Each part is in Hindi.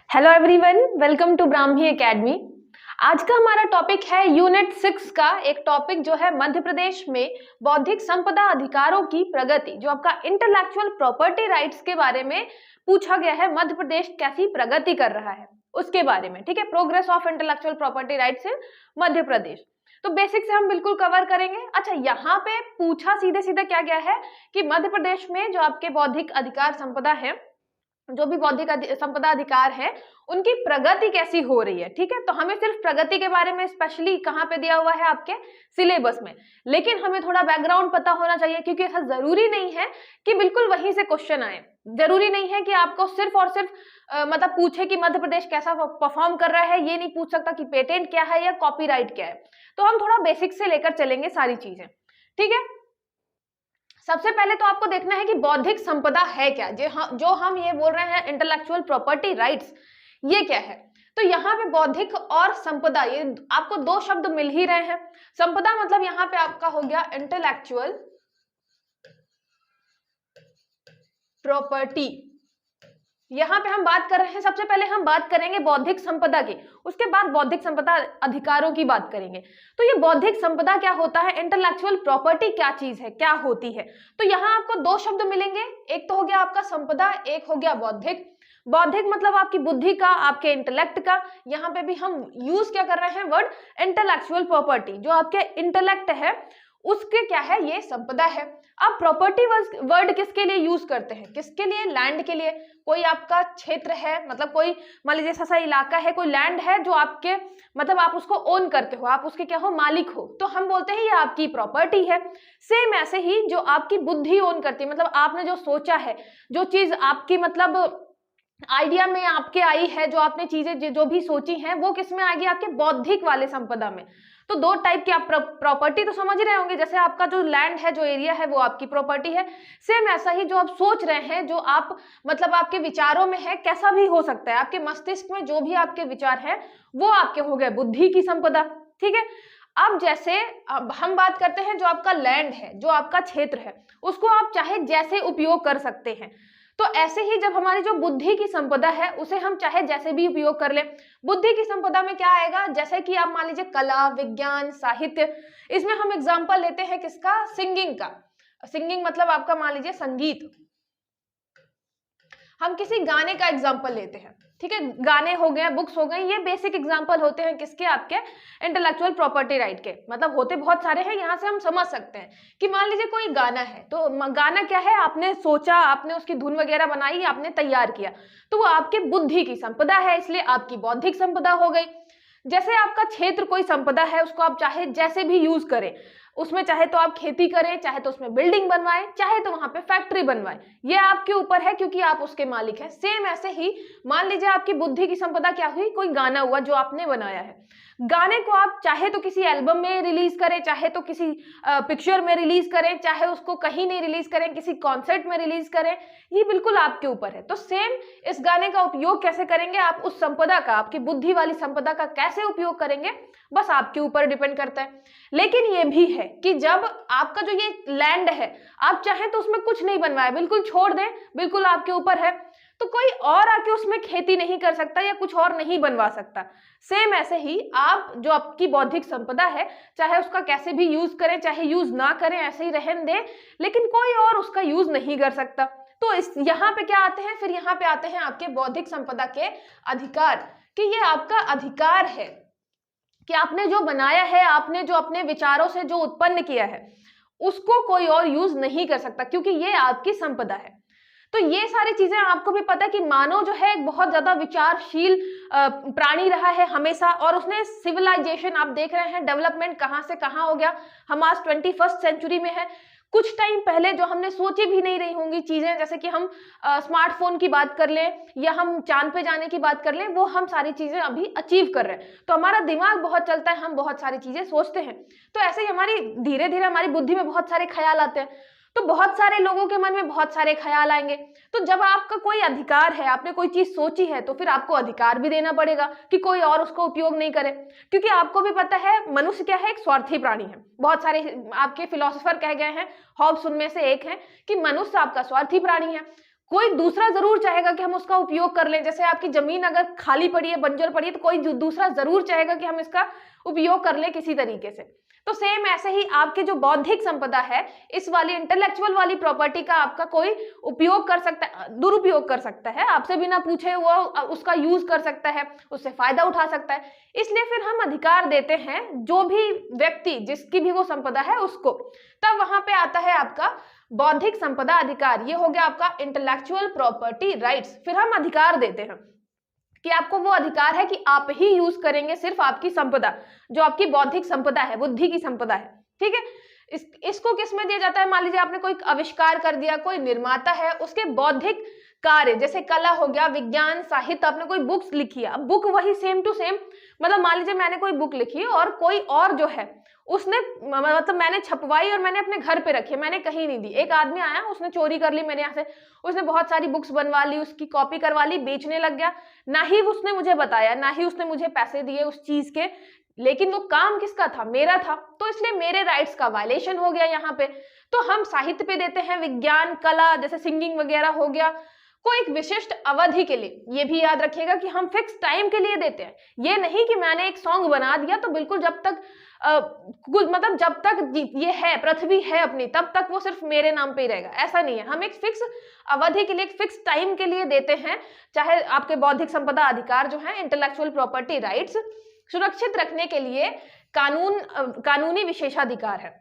Hello everyone, welcome to Brahmi academy. आज का हमारा टॉपिक है यूनिट 6 का एक टॉपिक जो है मध्य प्रदेश में बौद्धिक संपदा अधिकारों की प्रगति, जो आपका इंटेलेक्चुअल प्रॉपर्टी राइट्स के बारे में पूछा गया है। मध्य प्रदेश कैसी प्रगति कर रहा है उसके बारे में, ठीक है। Progress of intellectual property rights in Madhya Pradesh. तो बेसिक से हम बिल्कुल कवर करेंगे। अच्छा, यहाँ पे पूछा सीधे सीधे क्या गया है कि मध्य प्रदेश में जो आपके बौद्धिक अधिकार संपदा है, जो भी बौद्धिक संपदा अधिकार है, उनकी प्रगति कैसी हो रही है, ठीक है। तो हमें सिर्फ प्रगति के बारे में स्पेशली कहाँ पे दिया हुआ है आपके सिलेबस में, लेकिन हमें थोड़ा बैकग्राउंड पता होना चाहिए, क्योंकि ऐसा जरूरी नहीं है कि बिल्कुल वहीं से क्वेश्चन आए। जरूरी नहीं है कि आपको सिर्फ और सिर्फ मतलब पूछे कि मध्य प्रदेश कैसा परफॉर्म कर रहा है। ये नहीं पूछ सकता कि पेटेंट क्या है या कॉपीराइट क्या है। तो हम थोड़ा बेसिक से लेकर चलेंगे सारी चीजें, ठीक है। सबसे पहले तो आपको देखना है कि बौद्धिक संपदा है क्या, जो हम ये बोल रहे हैं इंटेलेक्चुअल प्रॉपर्टी राइट्स, ये क्या है। तो यहाँ पे बौद्धिक और संपदा, ये आपको दो शब्द मिल ही रहे हैं। संपदा मतलब यहाँ पे आपका हो गया इंटेलेक्चुअल प्रॉपर्टी। यहाँ पे हम बात कर रहे हैं, सबसे पहले हम बात करेंगे बौद्धिक संपदा की, उसके बाद बौद्धिक संपदा अधिकारों की बात करेंगे। तो ये बौद्धिक संपदा क्या होता है, इंटेलेक्चुअल प्रॉपर्टी क्या चीज है, क्या होती है। तो यहाँ आपको दो शब्द मिलेंगे, एक तो हो गया आपका संपदा, एक हो गया बौद्धिक। बौद्धिक मतलब आपकी बुद्धि का, आपके इंटेलेक्ट का। यहाँ पे भी हम यूज क्या कर रहे हैं, वर्ड इंटेलेक्चुअल प्रॉपर्टी, जो आपके इंटेलेक्ट है उसके क्या है, ये संपदा है। अब प्रॉपर्टी वर्ड किसके लिए यूज करते हैं, किसके लिए, लैंड के लिए। कोई आपका क्षेत्र है, मतलब कोई मान लीजिए ऐसा इलाका है, कोई लैंड है जो आपके मतलब आप उसको ओन करते हो, आप उसके क्या हो, मालिक हो, तो हम बोलते हैं ये आपकी प्रॉपर्टी है। सेम ऐसे ही जो आपकी बुद्धि ओन करती है, मतलब आपने जो सोचा है, जो चीज आपकी मतलब आइडिया में आपके आई है, जो आपने चीजें जो भी सोची हैं, वो किस में आएगी, आपके बौद्धिक वाले संपदा में। तो दो टाइप की आप प्रॉपर्टी तो समझ रहे होंगे, जैसे आपका जो लैंड है, जो एरिया है, वो आपकी प्रॉपर्टी है। सेम ऐसा ही जो आप सोच रहे हैं, जो आप मतलब आपके विचारों में है, कैसा भी हो सकता है, आपके मस्तिष्क में जो भी आपके विचार है, वो आपके हो गए बुद्धि की संपदा, ठीक है। अब जैसे अब हम बात करते हैं, जो आपका लैंड है, जो आपका क्षेत्र है, उसको आप चाहे जैसे उपयोग कर सकते हैं। तो ऐसे ही जब हमारी जो बुद्धि की संपदा है, उसे हम चाहे जैसे भी उपयोग कर ले। बुद्धि की संपदा में क्या आएगा, जैसे कि आप मान लीजिए कला, विज्ञान, साहित्य, इसमें हम एग्जाम्पल लेते हैं किसका, सिंगिंग का। सिंगिंग मतलब आपका मान लीजिए संगीत, हम किसी गाने का एग्जाम्पल लेते हैं, ठीक है। गाने हो गए, बुक्स हो गए, ये बेसिक एग्जाम्पल होते हैं किसके, आपके इंटेलेक्चुअल प्रॉपर्टी राइट के। मतलब होते बहुत सारे हैं, यहाँ से हम समझ सकते हैं कि मान लीजिए कोई गाना है, तो गाना क्या है, आपने सोचा, आपने उसकी धुन वगैरह बनाई, आपने तैयार किया, तो वो आपके बुद्धि की संपदा है, इसलिए आपकी बौद्धिक संपदा हो गई। जैसे आपका क्षेत्र कोई संपदा है, उसको आप चाहे जैसे भी यूज करें, उसमें चाहे तो आप खेती करें, चाहे तो उसमें बिल्डिंग बनवाएं, चाहे तो वहां पे फैक्ट्री बनवाएं, ये आपके ऊपर है, क्योंकि आप उसके मालिक हैं। सेम ऐसे ही मान लीजिए आपकी बुद्धि की संपदा क्या हुई, कोई गाना हुआ जो आपने बनाया है। गाने को आप चाहे तो किसी एल्बम में रिलीज करें, चाहे तो किसी पिक्चर में रिलीज करें, चाहे उसको कहीं नहीं रिलीज करें, किसी कॉन्सर्ट में रिलीज करें, ये बिल्कुल आपके ऊपर है। तो सेम इस गाने का उपयोग कैसे करेंगे, आप उस संपदा का, आपकी बुद्धि वाली संपदा का कैसे उपयोग करेंगे, बस आपके ऊपर डिपेंड करता है। लेकिन ये भी है कि जब आपका जो ये लैंड है, आप चाहें तो उसमें कुछ नहीं बनवाए, बिल्कुल छोड़ दें, बिल्कुल आपके ऊपर है, तो कोई और आके उसमें खेती नहीं कर सकता या कुछ और नहीं बनवा सकता। सेम ऐसे ही आप जो आपकी बौद्धिक संपदा है, चाहे उसका कैसे भी यूज करें, चाहे यूज ना करें, ऐसे ही रहने दें, लेकिन कोई और उसका यूज नहीं कर सकता। तो इस यहाँ पे क्या आते हैं, फिर यहाँ पे आते हैं आपके बौद्धिक संपदा के अधिकार, कि ये आपका अधिकार है कि आपने जो बनाया है, आपने जो अपने विचारों से जो उत्पन्न किया है, उसको कोई और यूज नहीं कर सकता, क्योंकि ये आपकी संपदा है। तो ये सारी चीजें आपको भी पता है कि मानव जो है एक बहुत ज्यादा विचारशील प्राणी रहा है हमेशा, और उसने सिविलाइजेशन, आप देख रहे हैं डेवलपमेंट कहाँ से कहाँ हो गया, हम आज 21st सेंचुरी में है। कुछ टाइम पहले जो हमने सोची भी नहीं रही होंगी चीजें, जैसे कि हम स्मार्टफोन की बात कर लें या हम चांद पे जाने की बात कर लें, वो हम सारी चीजें अभी अचीव कर रहे हैं। तो हमारा दिमाग बहुत चलता है, हम बहुत सारी चीजें सोचते हैं। तो ऐसे ही हमारी धीरे धीरे हमारी बुद्धि में बहुत सारे ख्याल आते हैं, तो बहुत सारे लोगों के मन में बहुत सारे ख्याल आएंगे। तो जब आपका कोई अधिकार है, आपने कोई चीज सोची है, तो फिर आपको अधिकार भी देना पड़ेगा कि कोई और उसको उपयोग नहीं करे, क्योंकि आपको भी पता है मनुष्य क्या है, एक स्वार्थी प्राणी है। बहुत सारे आपके फिलोसोफर कह गए हैं, हॉब्स उनमें से एक है कि मनुष्य आपका स्वार्थी प्राणी है। कोई दूसरा जरूर चाहेगा कि हम उसका उपयोग कर लें। जैसे आपकी जमीन अगर खाली पड़ी है, बंजर पड़ी है, तो कोई दूसरा जरूर चाहेगा कि हम इसका उपयोग कर लें किसी तरीके से। तो सेम ऐसे ही आपकी जो बौद्धिक संपदा है, इस वाली इंटेलेक्चुअल वाली प्रॉपर्टी का आपका कोई उपयोग कर सकता है, दुरुपयोग कर सकता है, आपसे बिना पूछे वो उसका यूज कर सकता है, उससे फायदा उठा सकता है। इसलिए फिर हम अधिकार देते हैं जो भी व्यक्ति, जिसकी भी वो संपदा है उसको। तब वहां पे आता है आपका बौद्धिक संपदा अधिकार। ये हो गया आपका इंटेलेक्चुअल प्रॉपर्टी राइट्स। फिर हम अधिकार देते हैं कि आपको वो अधिकार है कि आप ही यूज करेंगे सिर्फ आपकी संपदा, जो आपकी बौद्धिक संपदा है, बुद्धि की संपदा है। ठीक है, इसको किस में दिया जाता है? मान लीजिए आपने कोई आविष्कार कर दिया, कोई निर्माता है, उसके बौद्धिक कार्य जैसे कला हो गया, विज्ञान, साहित्य, आपने कोई बुक्स लिखी है, अब बुक वही सेम टू सेम, मतलब मान लीजिए मैंने कोई बुक लिखी और कोई और जो है उसने, मतलब मैंने छपवाई और मैंने अपने घर पे रखी, मैंने कहीं नहीं दी। एक आदमी आया, उसने चोरी कर ली मेरे यहाँ से, उसने बहुत सारी बुक्स बनवा ली, उसकी कॉपी करवा ली, बेचने लग गया। ना ही उसने मुझे बताया, ना ही उसने मुझे पैसे दिए उस चीज के, लेकिन वो काम किसका था? मेरा था। तो इसलिए मेरे राइट्स का वायलेशन हो गया यहाँ पे। तो हम साहित्य पे देते हैं, विज्ञान, कला, जैसे सिंगिंग वगैरह हो गया, को एक विशिष्ट अवधि के लिए। ये भी याद रखिएगा कि हम फिक्स टाइम के लिए देते हैं। ये नहीं कि मैंने एक सॉन्ग बना दिया तो बिल्कुल जब तक मतलब जब तक ये है, पृथ्वी है अपनी, तब तक वो सिर्फ मेरे नाम पे ही रहेगा, ऐसा नहीं है। हम एक फिक्स अवधि के लिए, एक फिक्स टाइम के लिए देते हैं। चाहे आपके बौद्धिक संपदा अधिकार जो है, इंटेलेक्चुअल प्रॉपर्टी राइट्स, सुरक्षित रखने के लिए कानूनी विशेषाधिकार है।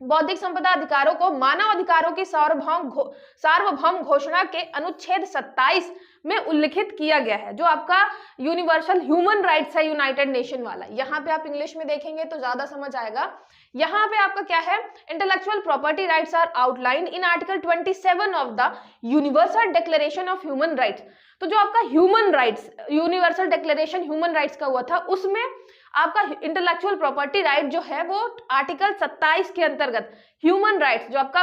बौद्धिक संपदा अधिकारों को मानव अधिकारों की सार्वभौम घोषणा के अनुच्छेद 27 में उल्लिखित किया गया है, जो आपका यूनिवर्सल ह्यूमन राइट्स है, यूनाइटेड नेशन वाला। यहाँ पे आप इंग्लिश में देखेंगे तो ज्यादा समझ आएगा। यहाँ पे आपका क्या है? Intellectual property rights are outlined in article 27 of the universal declaration of human rights. तो जो आपका human rights, universal declaration human rights का हुआ था, उसमें आपका इंटेलेक्चुअल प्रॉपर्टी राइट जो है वो आर्टिकल 27 के अंतर्गत ह्यूमन राइट्स, जो आपका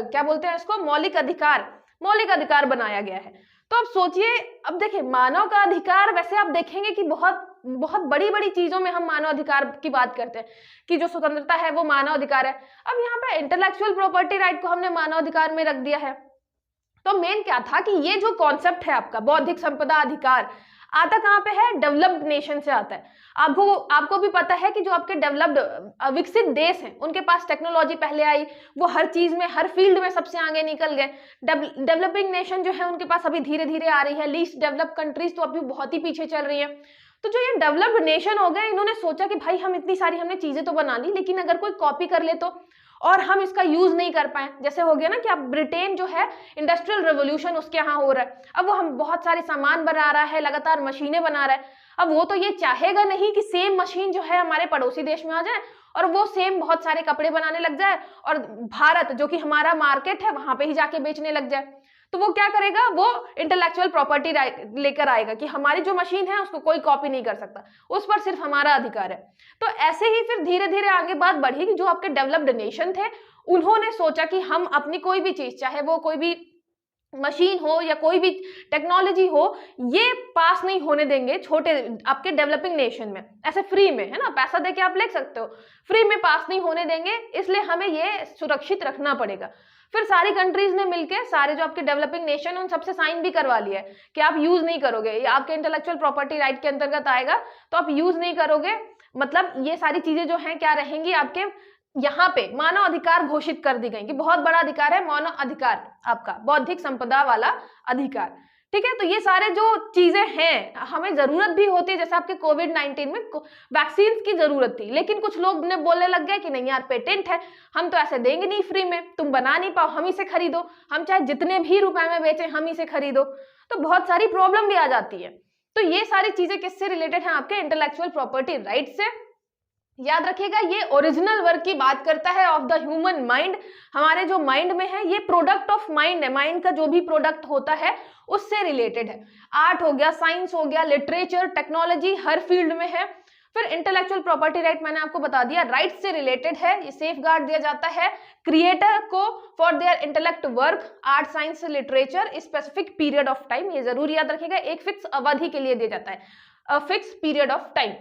क्या बोलते हैं इसको, मौलिक अधिकार बनाया गया है। तो अब सोचिए, अब देखिए मानव का अधिकार, वैसे आप देखेंगे कि बहुत बहुत बड़ी बड़ी चीजों में हम मानव अधिकार की बात करते हैं कि जो स्वतंत्रता है वो मानव अधिकार है। अब यहाँ पे इंटेलेक्चुअल प्रॉपर्टी राइट को हमने मानव अधिकार में रख दिया है। तो मेन क्या था कि ये जो कॉन्सेप्ट है आपका बौद्धिक संपदा अधिकार, आता कहाँ पे है? डेवलप्ड नेशन से आता है। आपको भी पता है कि जो आपके डेवलप्ड विकसित देश हैं, उनके पास टेक्नोलॉजी पहले आई, वो हर चीज में, हर फील्ड में सबसे आगे निकल गए। डेवलपिंग नेशन जो है उनके पास अभी धीरे धीरे आ रही है। लीस्ट डेवलप्ड कंट्रीज तो अभी बहुत ही पीछे चल रही है। तो जो ये डेवलप्ड नेशन हो गए, इन्होंने सोचा कि भाई हम इतनी सारी हमने चीजें तो बना ली, लेकिन अगर कोई कॉपी कर ले तो, और हम इसका यूज नहीं कर पाए। जैसे हो गया ना कि अब ब्रिटेन जो है, इंडस्ट्रियल रेवोल्यूशन उसके यहाँ हो रहा है, अब वो हम बहुत सारे सामान बना रहा है, लगातार मशीनें बना रहा है। अब वो तो ये चाहेगा नहीं कि सेम मशीन जो है हमारे पड़ोसी देश में आ जाए और वो सेम बहुत सारे कपड़े बनाने लग जाए और भारत जो कि हमारा मार्केट है वहां पे ही जाके बेचने लग जाए। तो वो क्या करेगा? वो इंटेलेक्चुअल प्रॉपर्टी लेकर आएगा कि हमारी जो मशीन है उसको कोई कॉपी नहीं कर सकता, उस पर सिर्फ हमारा अधिकार है। तो ऐसे ही फिर धीरे धीरे आगे बात बढ़ी कि जो आपके डेवलप्ड नेशन थे, उन्होंने सोचा कि हम अपनी कोई भी चीज, चाहे वो कोई भी मशीन हो या कोई भी टेक्नोलॉजी हो, ये पास नहीं होने देंगे छोटे आपके डेवलपिंग नेशन में, ऐसे फ्री में, है ना, पैसा देके आप ले सकते हो, फ्री में पास नहीं होने देंगे, इसलिए हमें ये सुरक्षित रखना पड़ेगा। फिर सारी कंट्रीज ने मिलकर, सारे जो आपके डेवलपिंग नेशन उन सबसे साइन भी करवा लिया है कि आप यूज नहीं करोगे, ये आपके इंटेलेक्चुअल प्रॉपर्टी राइट के अंतर्गत आएगा, तो आप यूज नहीं करोगे। मतलब ये सारी चीजें जो हैं क्या रहेंगी आपके यहाँ पे मानव अधिकार घोषित कर दी गई कि बहुत बड़ा अधिकार है मानव अधिकार, आपका बौद्धिक संपदा वाला अधिकार। ठीक है, तो ये सारे जो चीजें हैं हमें जरूरत भी होती है। जैसे आपके कोविड-19 में वैक्सीन की जरूरत थी, लेकिन कुछ लोग ने बोलने लग गए कि नहीं यार, पेटेंट है, हम तो ऐसे देंगे नहीं फ्री में, तुम बना नहीं पाओ, हम ही से खरीदो, हम चाहे जितने भी रुपए में बेचें हम ही से खरीदो। तो बहुत सारी प्रॉब्लम भी आ जाती है। तो ये सारी चीजें किससे रिलेटेड है? आपके इंटेलेक्चुअल प्रॉपर्टी राइट से। याद रखिएगा, ये ओरिजिनल वर्क की बात करता है ऑफ द ह्यूमन माइंड। हमारे जो माइंड में है, ये प्रोडक्ट ऑफ माइंड है, माइंड का जो भी प्रोडक्ट होता है उससे रिलेटेड है। आर्ट हो गया, साइंस हो गया, लिटरेचर, टेक्नोलॉजी, हर फील्ड में है। फिर इंटेलेक्चुअल प्रॉपर्टी राइट मैंने आपको बता दिया, राइट से रिलेटेड है, ये सेफ गार्ड दिया जाता है क्रिएटर को for their intellect work, art, science, literature, specific period of time. ये जरूर याद रखिएगा, एक फिक्स अवधि के लिए दिया जाता है, a fix period of time.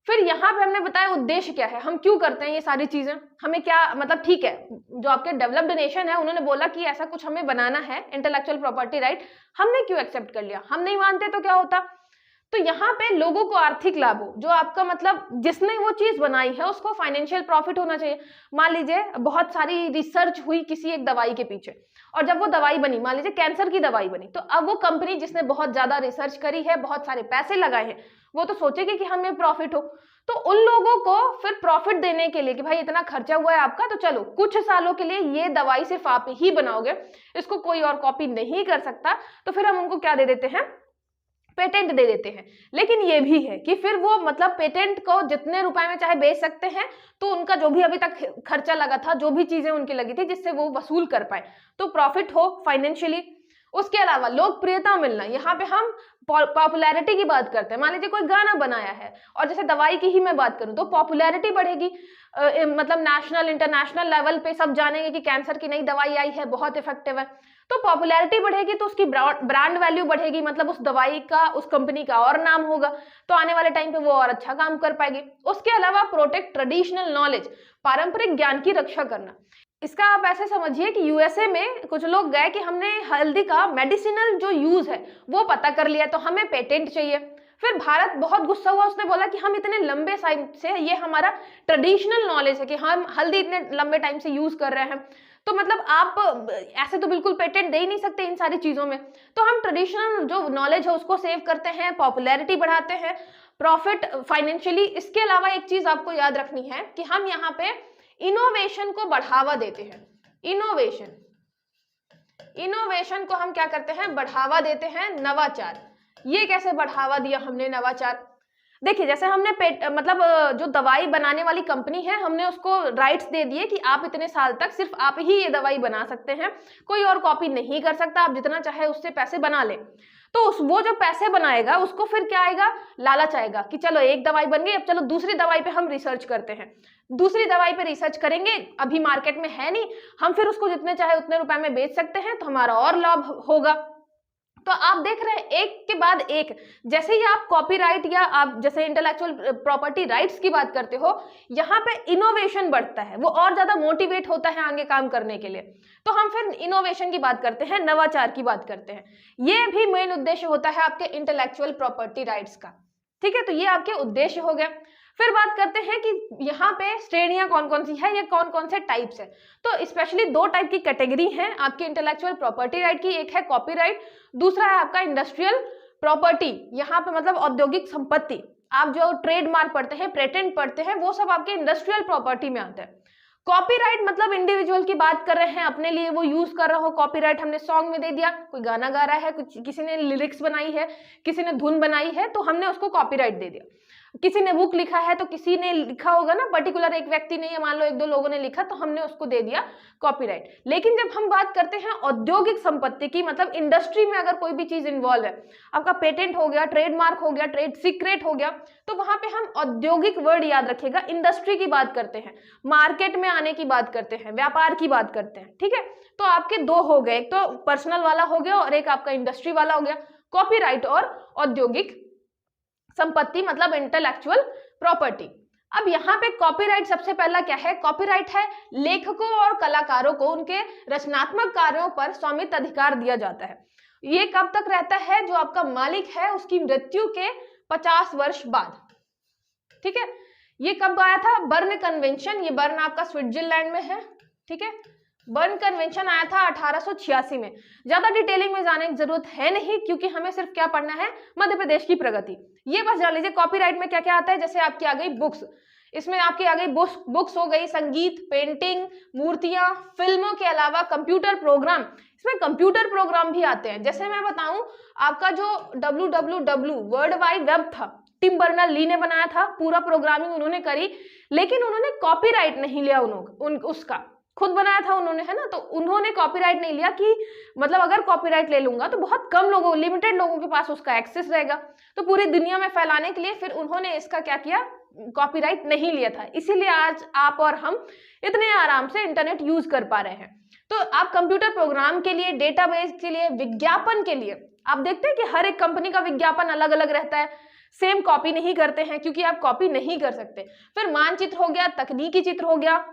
फिर यहाँ पे हमने बताया उद्देश्य क्या है, हम क्यों करते हैं ये सारी चीजें, हमें क्या मतलब, ठीक है जो आपके डेवलप्ड नेशन है उन्होंने बोला कि ऐसा कुछ हमें बनाना है इंटेलेक्चुअल प्रॉपर्टी राइट, हमने क्यों एक्सेप्ट कर लिया, हम नहीं मानते तो क्या होता। तो यहाँ पे लोगों को आर्थिक लाभ हो, जो आपका मतलब जिसने वो चीज बनाई है उसको फाइनेंशियल प्रॉफिट होना चाहिए। मान लीजिए बहुत सारी रिसर्च हुई किसी एक दवाई के पीछे, और जब वो दवाई बनी, मान लीजिए कैंसर की दवाई बनी, तो अब वो कंपनी जिसने बहुत ज्यादा रिसर्च करी है, बहुत सारे पैसे लगाए हैं, वो तो सोचेगी कि हमें प्रॉफिट हो। तो उन लोगों को फिर प्रॉफिट देने के लिए कि भाई इतना खर्चा हुआ है आपका, तो चलो कुछ सालों के लिए ये दवाई सिर्फ आप ही बनाओगे, इसको कोई और कॉपी नहीं कर सकता, तो फिर हम उनको क्या दे देते हैं, पेटेंट दे देते हैं। लेकिन ये भी है कि फिर वो मतलब पेटेंट को जितने रुपए में चाहे बेच सकते हैं, तो उनका जो भी अभी तक खर्चा लगा था, जो भी चीजें उनकी लगी थी, जिससे वो वसूल कर पाए, तो प्रॉफिट हो फाइनेंशियली। उसके अलावा लोकप्रियता मिलना, यहाँ पे हम पॉपुलैरिटी की बात करते हैं। मान लीजिए कोई गाना बनाया है, और जैसे दवाई की ही मैं बात करूं तो पॉपुलैरिटी बढ़ेगी, मतलब नेशनल इंटरनेशनल लेवल पे सब जानेंगे कि कैंसर की नई दवाई आई है, बहुत इफेक्टिव है, तो पॉपुलैरिटी बढ़ेगी, तो उसकी ब्रांड वैल्यू बढ़ेगी, मतलब उस दवाई का, उस कंपनी का और नाम होगा, तो आने वाले टाइम पे वो और अच्छा काम कर पाएगी। उसके अलावा प्रोटेक्ट ट्रेडिशनल नॉलेज, पारंपरिक ज्ञान की रक्षा करना। इसका आप ऐसे समझिए कि यूएसए में कुछ लोग गए कि हमने हल्दी का मेडिसिनल जो यूज है वो पता कर लिया, तो हमें पेटेंट चाहिए। फिर भारत बहुत गुस्सा हुआ, उसने बोला कि हम इतने लंबे टाइम से, ये हमारा ट्रेडिशनल नॉलेज है कि हम हल्दी इतने लंबे टाइम से यूज कर रहे हैं, तो मतलब आप ऐसे तो बिल्कुल पेटेंट दे ही नहीं सकते इन सारी चीजों में, तो हम ट्रेडिशनल जो नॉलेज है उसको सेव करते हैं, पॉपुलैरिटी बढ़ाते हैं, प्रॉफिट फाइनेंशियली। इसके अलावा एक चीज आपको याद रखनी है कि हम यहाँ पे इनोवेशन को बढ़ावा देते हैं। इनोवेशन को हम क्या करते हैं, बढ़ावा देते हैं। नवाचार, ये कैसे बढ़ावा दिया हमने नवाचार, देखिए जैसे हमने मतलब जो दवाई बनाने वाली कंपनी है, हमने उसको राइट्स दे दिए कि आप इतने साल तक सिर्फ आप ही ये दवाई बना सकते हैं, कोई और कॉपी नहीं कर सकता, आप जितना चाहे उससे पैसे बना ले। तो वो जो पैसे बनाएगा उसको फिर क्या आएगा, लालच आएगा कि चलो एक दवाई बन गई, अब चलो दूसरी दवाई पे हम रिसर्च करते हैं, दूसरी दवाई पे रिसर्च करेंगे, अभी मार्केट में है नहीं, हम फिर उसको जितने चाहे उतने रुपए में बेच सकते हैं, तो हमारा और लाभ होगा। तो आप देख रहे हैं एक के बाद एक, जैसे ही आप कॉपीराइट या आप जैसे इंटेलेक्चुअल प्रॉपर्टी राइट्स की बात करते हो, यहाँ पे इनोवेशन बढ़ता है, वो और ज्यादा मोटिवेट होता है आगे काम करने के लिए। तो हम फिर इनोवेशन की बात करते हैं, नवाचार की बात करते हैं, ये भी मेन उद्देश्य होता है आपके इंटेलेक्चुअल प्रॉपर्टी राइट्स का। ठीक है, तो ये आपके उद्देश्य हो गए। फिर बात करते हैं कि यहाँ पे श्रेणियां कौन कौन सी है या कौन कौन से टाइप्स है। तो स्पेशली दो टाइप की कैटेगरी है आपकी इंटेलेक्चुअल प्रॉपर्टी राइट की, एक है कॉपीराइट, दूसरा है आपका इंडस्ट्रियल प्रॉपर्टी। यहाँ पे मतलब औद्योगिक संपत्ति, आप जो ट्रेडमार्क पढ़ते हैं, पेटेंट पढ़ते हैं, वो सब आपके इंडस्ट्रियल प्रॉपर्टी में आता है। कॉपीराइट मतलब इंडिविजुअल की बात कर रहे हैं, अपने लिए वो यूज कर रहा हो, कॉपीराइट हमने सॉन्ग में दे दिया, कोई गाना गा रहा है, कुछ किसी ने लिरिक्स बनाई है, किसी ने धुन बनाई है, तो हमने उसको कॉपीराइट दे दिया। किसी ने बुक लिखा है, तो किसी ने लिखा होगा ना, पर्टिकुलर एक व्यक्ति ने, मान लो एक दो लोगों ने लिखा, तो हमने उसको दे दिया कॉपीराइट। लेकिन जब हम बात करते हैं औद्योगिक संपत्ति की, मतलब इंडस्ट्री में अगर कोई भी चीज इन्वॉल्व है, आपका पेटेंट हो गया, ट्रेडमार्क हो गया, ट्रेड सीक्रेट हो गया, तो वहां पे हम औद्योगिक वर्ड याद रखिएगा, इंडस्ट्री की बात करते हैं, मार्केट में आने की बात करते हैं, व्यापार की बात करते हैं। ठीक है, तो आपके दो हो गए, एक तो पर्सनल वाला हो गया और एक आपका इंडस्ट्री वाला हो गया, कॉपीराइट और औद्योगिक संपत्ति मतलब इंटेलेक्चुअल प्रॉपर्टी। अब यहाँ पे कॉपीराइट सबसे पहला क्या है, कॉपीराइट है लेखकों और कलाकारों को उनके रचनात्मक कार्यों पर स्वामित्व अधिकार दिया जाता है। ये कब तक रहता है, जो आपका मालिक है उसकी मृत्यु के 50 वर्ष बाद। ठीक है, ये कब आया था, बर्न कन्वेंशन, ये बर्न आपका स्विट्जरलैंड में है। ठीक है, बर्न कन्वेंशन आया था 1886 में। ज्यादा डिटेलिंग में जाने की जरूरत है नहीं, क्योंकि हमें सिर्फ क्या पढ़ना है, मध्य प्रदेश की प्रगति। ये बस जान लीजिए कॉपीराइट में क्या क्या आता है। जैसे आपकी आ गई बुक्स, इसमें आपकी आ गई बुक्स हो गई, संगीत, पेंटिंग, मूर्तियां, फिल्मों के अलावा कंप्यूटर प्रोग्राम, इसमें कंप्यूटर प्रोग्राम भी आते हैं। जैसे मैं बताऊं, आपका जो www वर्ल्ड वाइड वेब था, टिम बर्नर ली ने बनाया था, पूरा प्रोग्रामिंग उन्होंने करी, लेकिन उन्होंने कॉपीराइट नहीं लिया, उसका खुद बनाया था उन्होंने, है ना, तो उन्होंने कॉपीराइट नहीं लिया कि मतलब अगर कॉपीराइट ले लूंगा तो बहुत कम लोगों, लिमिटेड लोगों के पास उसका एक्सेस रहेगा, तो पूरी दुनिया में फैलाने के लिए फिर उन्होंने इसका क्या किया, कॉपीराइट नहीं लिया था। इसीलिए आज आप और हम इतने आराम से इंटरनेट यूज कर पा रहे हैं। तो आप कंप्यूटर प्रोग्राम के लिए, डेटाबेस के लिए, विज्ञापन के लिए, आप देखते हैं कि हर एक कंपनी का विज्ञापन अलग अलग रहता है। सेम कॉपी नहीं करते हैं, क्योंकि आप कॉपी नहीं कर सकते। फिर मानचित्र हो गया, तकनीकी चित्र हो गया।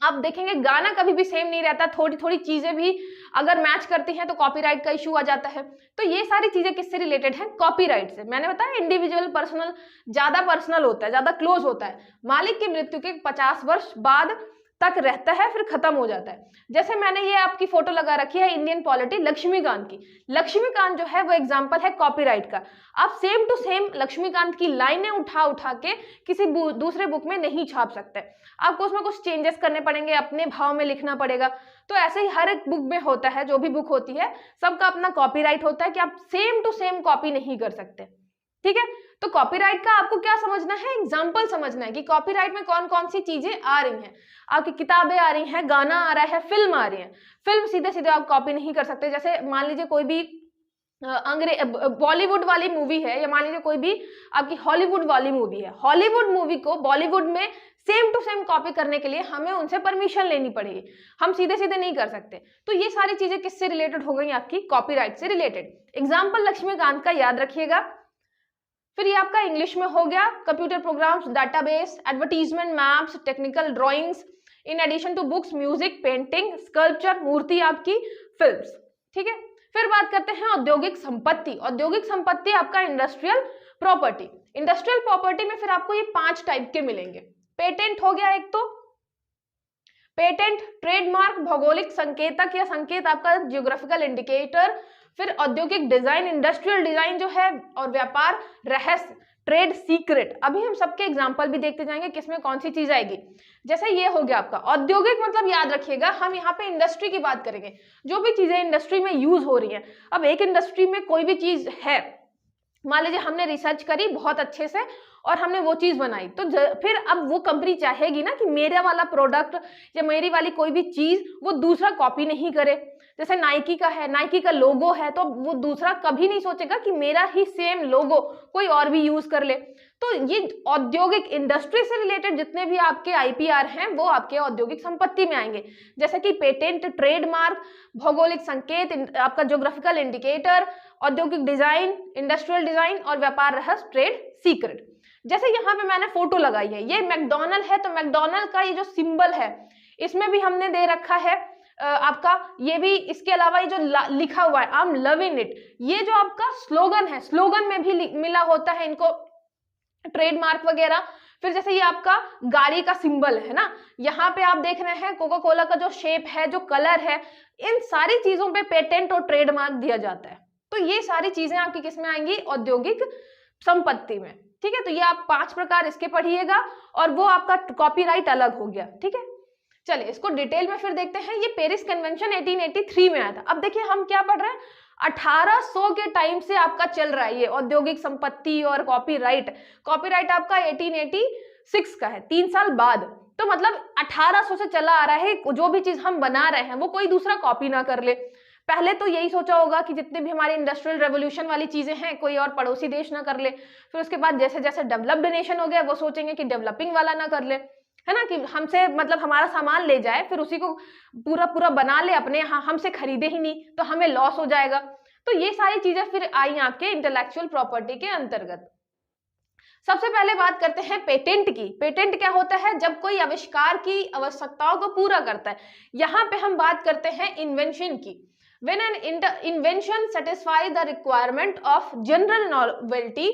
आप देखेंगे गाना कभी भी सेम नहीं रहता, थोड़ी थोड़ी चीजें भी अगर मैच करती हैं तो कॉपीराइट का इशू आ जाता है। तो ये सारी चीजें किससे रिलेटेड हैं? कॉपीराइट से। मैंने बताया इंडिविजुअल, पर्सनल, ज्यादा पर्सनल होता है, ज्यादा क्लोज होता है, मालिक की मृत्यु के 50 वर्ष बाद तक रहता है, फिर खत्म हो जाता है। जैसे मैंने ये आपकी फोटो लगा रखी है इंडियन पॉलिटी लक्ष्मीकांत की। लक्ष्मीकांत जो है वो एग्जांपल है कॉपीराइट का। आप सेम टू सेम लक्ष्मीकांत की लाइनें उठा उठा के किसी दूसरे बुक में नहीं छाप सकते, आपको उसमें कुछ चेंजेस करने पड़ेंगे, अपने भाव में लिखना पड़ेगा। तो ऐसे ही हर एक बुक में होता है, जो भी बुक होती है सबका अपना कॉपीराइट होता है कि आप सेम टू सेम कॉपी नहीं कर सकते। ठीक है, तो कॉपीराइट का आपको क्या समझना है? एग्जाम्पल समझना है कि कॉपीराइट में कौन कौन सी चीजें आ रही हैं। आपकी किताबें आ रही हैं, गाना आ रहा है, फिल्म आ रही है। फिल्म सीधे सीधे आप कॉपी नहीं कर सकते। जैसे मान लीजिए कोई भी बॉलीवुड वाली मूवी है, या मान लीजिए कोई भी आपकी हॉलीवुड वाली मूवी है, हॉलीवुड मूवी को बॉलीवुड में सेम टू सेम कॉपी करने के लिए हमें उनसे परमिशन लेनी पड़ेगी, हम सीधे सीधे नहीं कर सकते। तो ये सारी चीजें किससे रिलेटेड हो गई? आपकी कॉपीराइट से रिलेटेड। एग्जाम्पल लक्ष्मीकांत का याद रखिएगा। फिर ये आपका इंग्लिश में हो गया computer programs, database, advertisement, maps, technical drawings, in addition to books, music, painting, sculpture, मूर्ति, आपकी फिल्म्स। ठीक है, फिर बात करते हैं औद्योगिक संपत्ति। औद्योगिक संपत्ति आपका इंडस्ट्रियल प्रॉपर्टी। इंडस्ट्रियल प्रॉपर्टी में फिर आपको ये 5 टाइप के मिलेंगे। पेटेंट हो गया एक, तो पेटेंट, ट्रेडमार्क, भौगोलिक संकेतक या संकेत, आपका जियोग्राफिकल इंडिकेटर। फिर औद्योगिक डिजाइन, इंडस्ट्रियल डिजाइन जो है, और व्यापार रहस्य, ट्रेड सीक्रेट। अभी हम सबके एग्जांपल भी देखते जाएंगे किसमें कौन सी चीज आएगी। जैसे ये हो गया आपका औद्योगिक, मतलब याद रखिएगा हम यहाँ पे इंडस्ट्री की बात करेंगे, जो भी चीजें इंडस्ट्री में यूज हो रही हैं। अब एक इंडस्ट्री में कोई भी चीज है, मान लीजिए हमने रिसर्च करी बहुत अच्छे से और हमने वो चीज बनाई, तो फिर अब वो कंपनी चाहेगी ना कि मेरा वाला प्रोडक्ट या मेरी वाली कोई भी चीज वो दूसरा कॉपी नहीं करे। जैसे नाइकी का है, नाइकी का लोगो है, तो वो दूसरा कभी नहीं सोचेगा कि मेरा ही सेम लोगो कोई और भी यूज कर ले। तो ये औद्योगिक इंडस्ट्री से रिलेटेड जितने भी आपके आईपीआर हैं वो आपके औद्योगिक संपत्ति में आएंगे। जैसे कि पेटेंट, ट्रेडमार्क, भौगोलिक संकेत, आपका ज्योग्राफिकल इंडिकेटर, औद्योगिक डिजाइन, इंडस्ट्रियल डिजाइन और व्यापार रहस्य, ट्रेड सीक्रेट। जैसे यहाँ पे मैंने फोटो लगाई है, ये मैकडॉनल्ड है, तो मैकडॉनल्ड का ये जो सिंबल है इसमें भी हमने दे रखा है आपका ये भी। इसके अलावा ये जो लिखा हुआ है आई एम लविंग इट, ये जो आपका स्लोगन है, स्लोगन में भी मिला होता है इनको ट्रेडमार्क वगैरह। फिर जैसे ये आपका गाड़ी का सिंबल है ना, यहाँ पे आप देख रहे हैं कोका कोला का जो शेप है, जो कलर है, इन सारी चीजों पे पेटेंट और ट्रेडमार्क दिया जाता है। तो ये सारी चीजें आपकी किसमें आएंगी? औद्योगिक संपत्ति में। ठीक है, तो ये आप 5 प्रकार इसके पढ़िएगा और वो आपका कॉपीराइट अलग हो गया। ठीक है, चलिए इसको डिटेल में फिर देखते हैं। ये पेरिस कन्वेंशन 1883 में आया था। अब देखिए हम क्या पढ़ रहे हैं, 1800 के टाइम से आपका चल रहा है ये औद्योगिक संपत्ति और कॉपीराइट। कॉपीराइट आपका 1886 का है, 3 साल बाद। तो मतलब 1800 से चला आ रहा है, जो भी चीज हम बना रहे हैं वो कोई दूसरा कॉपी ना कर ले। पहले तो यही सोचा होगा कि जितने भी हमारे इंडस्ट्रियल रेवोल्यूशन वाली चीजें हैं कोई और पड़ोसी देश ना कर ले। फिर उसके बाद जैसे जैसे डेवलप्ड नेशन हो गया वो सोचेंगे कि डेवलपिंग वाला ना कर ले, है ना, कि हमसे मतलब हमारा सामान ले जाए फिर उसी को पूरा पूरा बना ले अपने यहाँ, हमसे खरीदे ही नहीं तो हमें लॉस हो जाएगा। तो ये सारी चीजें फिर आई आपके इंटेलेक्चुअल प्रॉपर्टी के अंतर्गत। सबसे पहले बात करते हैं पेटेंट की। पेटेंट क्या होता है? जब कोई आविष्कार की आवश्यकताओं को पूरा करता है। यहाँ पे हम बात करते हैं इन्वेंशन की। When an invention satisfies the requirement of general novelty,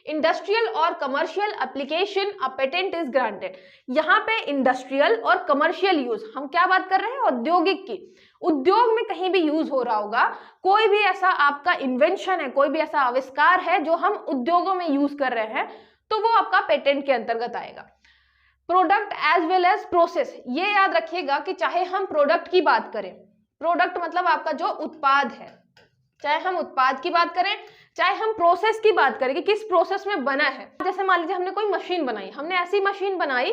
industrial or commercial application, a patent is granted. यहाँ पे इंडस्ट्रियल और कमर्शियल यूज, हम क्या बात कर रहे हैं? औद्योगिक की। उद्योग में कहीं भी यूज हो रहा होगा, कोई भी ऐसा आपका इन्वेंशन है, कोई भी ऐसा आविष्कार है जो हम उद्योगों में यूज कर रहे हैं, तो वो आपका पेटेंट के अंतर्गत आएगा। Product as well as process, ये याद रखिएगा कि चाहे हम प्रोडक्ट की बात करें, प्रोडक्ट मतलब आपका जो उत्पाद है, चाहे हम उत्पाद की बात करें, चाहे हम प्रोसेस की बात करें कि किस प्रोसेस में बना है। जैसे मान लीजिए हमने कोई मशीन बनाई, हमने ऐसी मशीन बनाई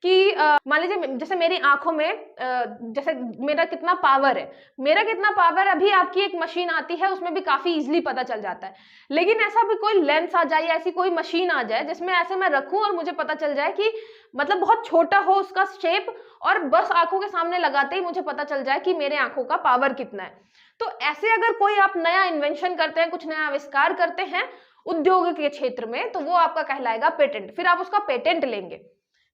कि मान लीजिए जैसे मेरी आंखों में जैसे मेरा कितना पावर है, मेरा कितना पावर अभी आपकी एक मशीन आती है उसमें भी काफी इजीली पता चल जाता है। लेकिन ऐसा भी कोई लेंस आ जाए या ऐसी कोई मशीन आ जाए जिसमें ऐसे मैं रखूं और मुझे पता चल जाए कि मतलब बहुत छोटा हो उसका शेप, और बस आंखों के सामने लगाते ही मुझे पता चल जाए कि मेरे आंखों का पावर कितना है। तो ऐसे अगर कोई आप नया इन्वेंशन करते हैं, कुछ नया आविष्कार करते हैं, उद्योग के क्षेत्र में, तो वो आपका कहलाएगा पेटेंट। फिर आप उसका पेटेंट लेंगे,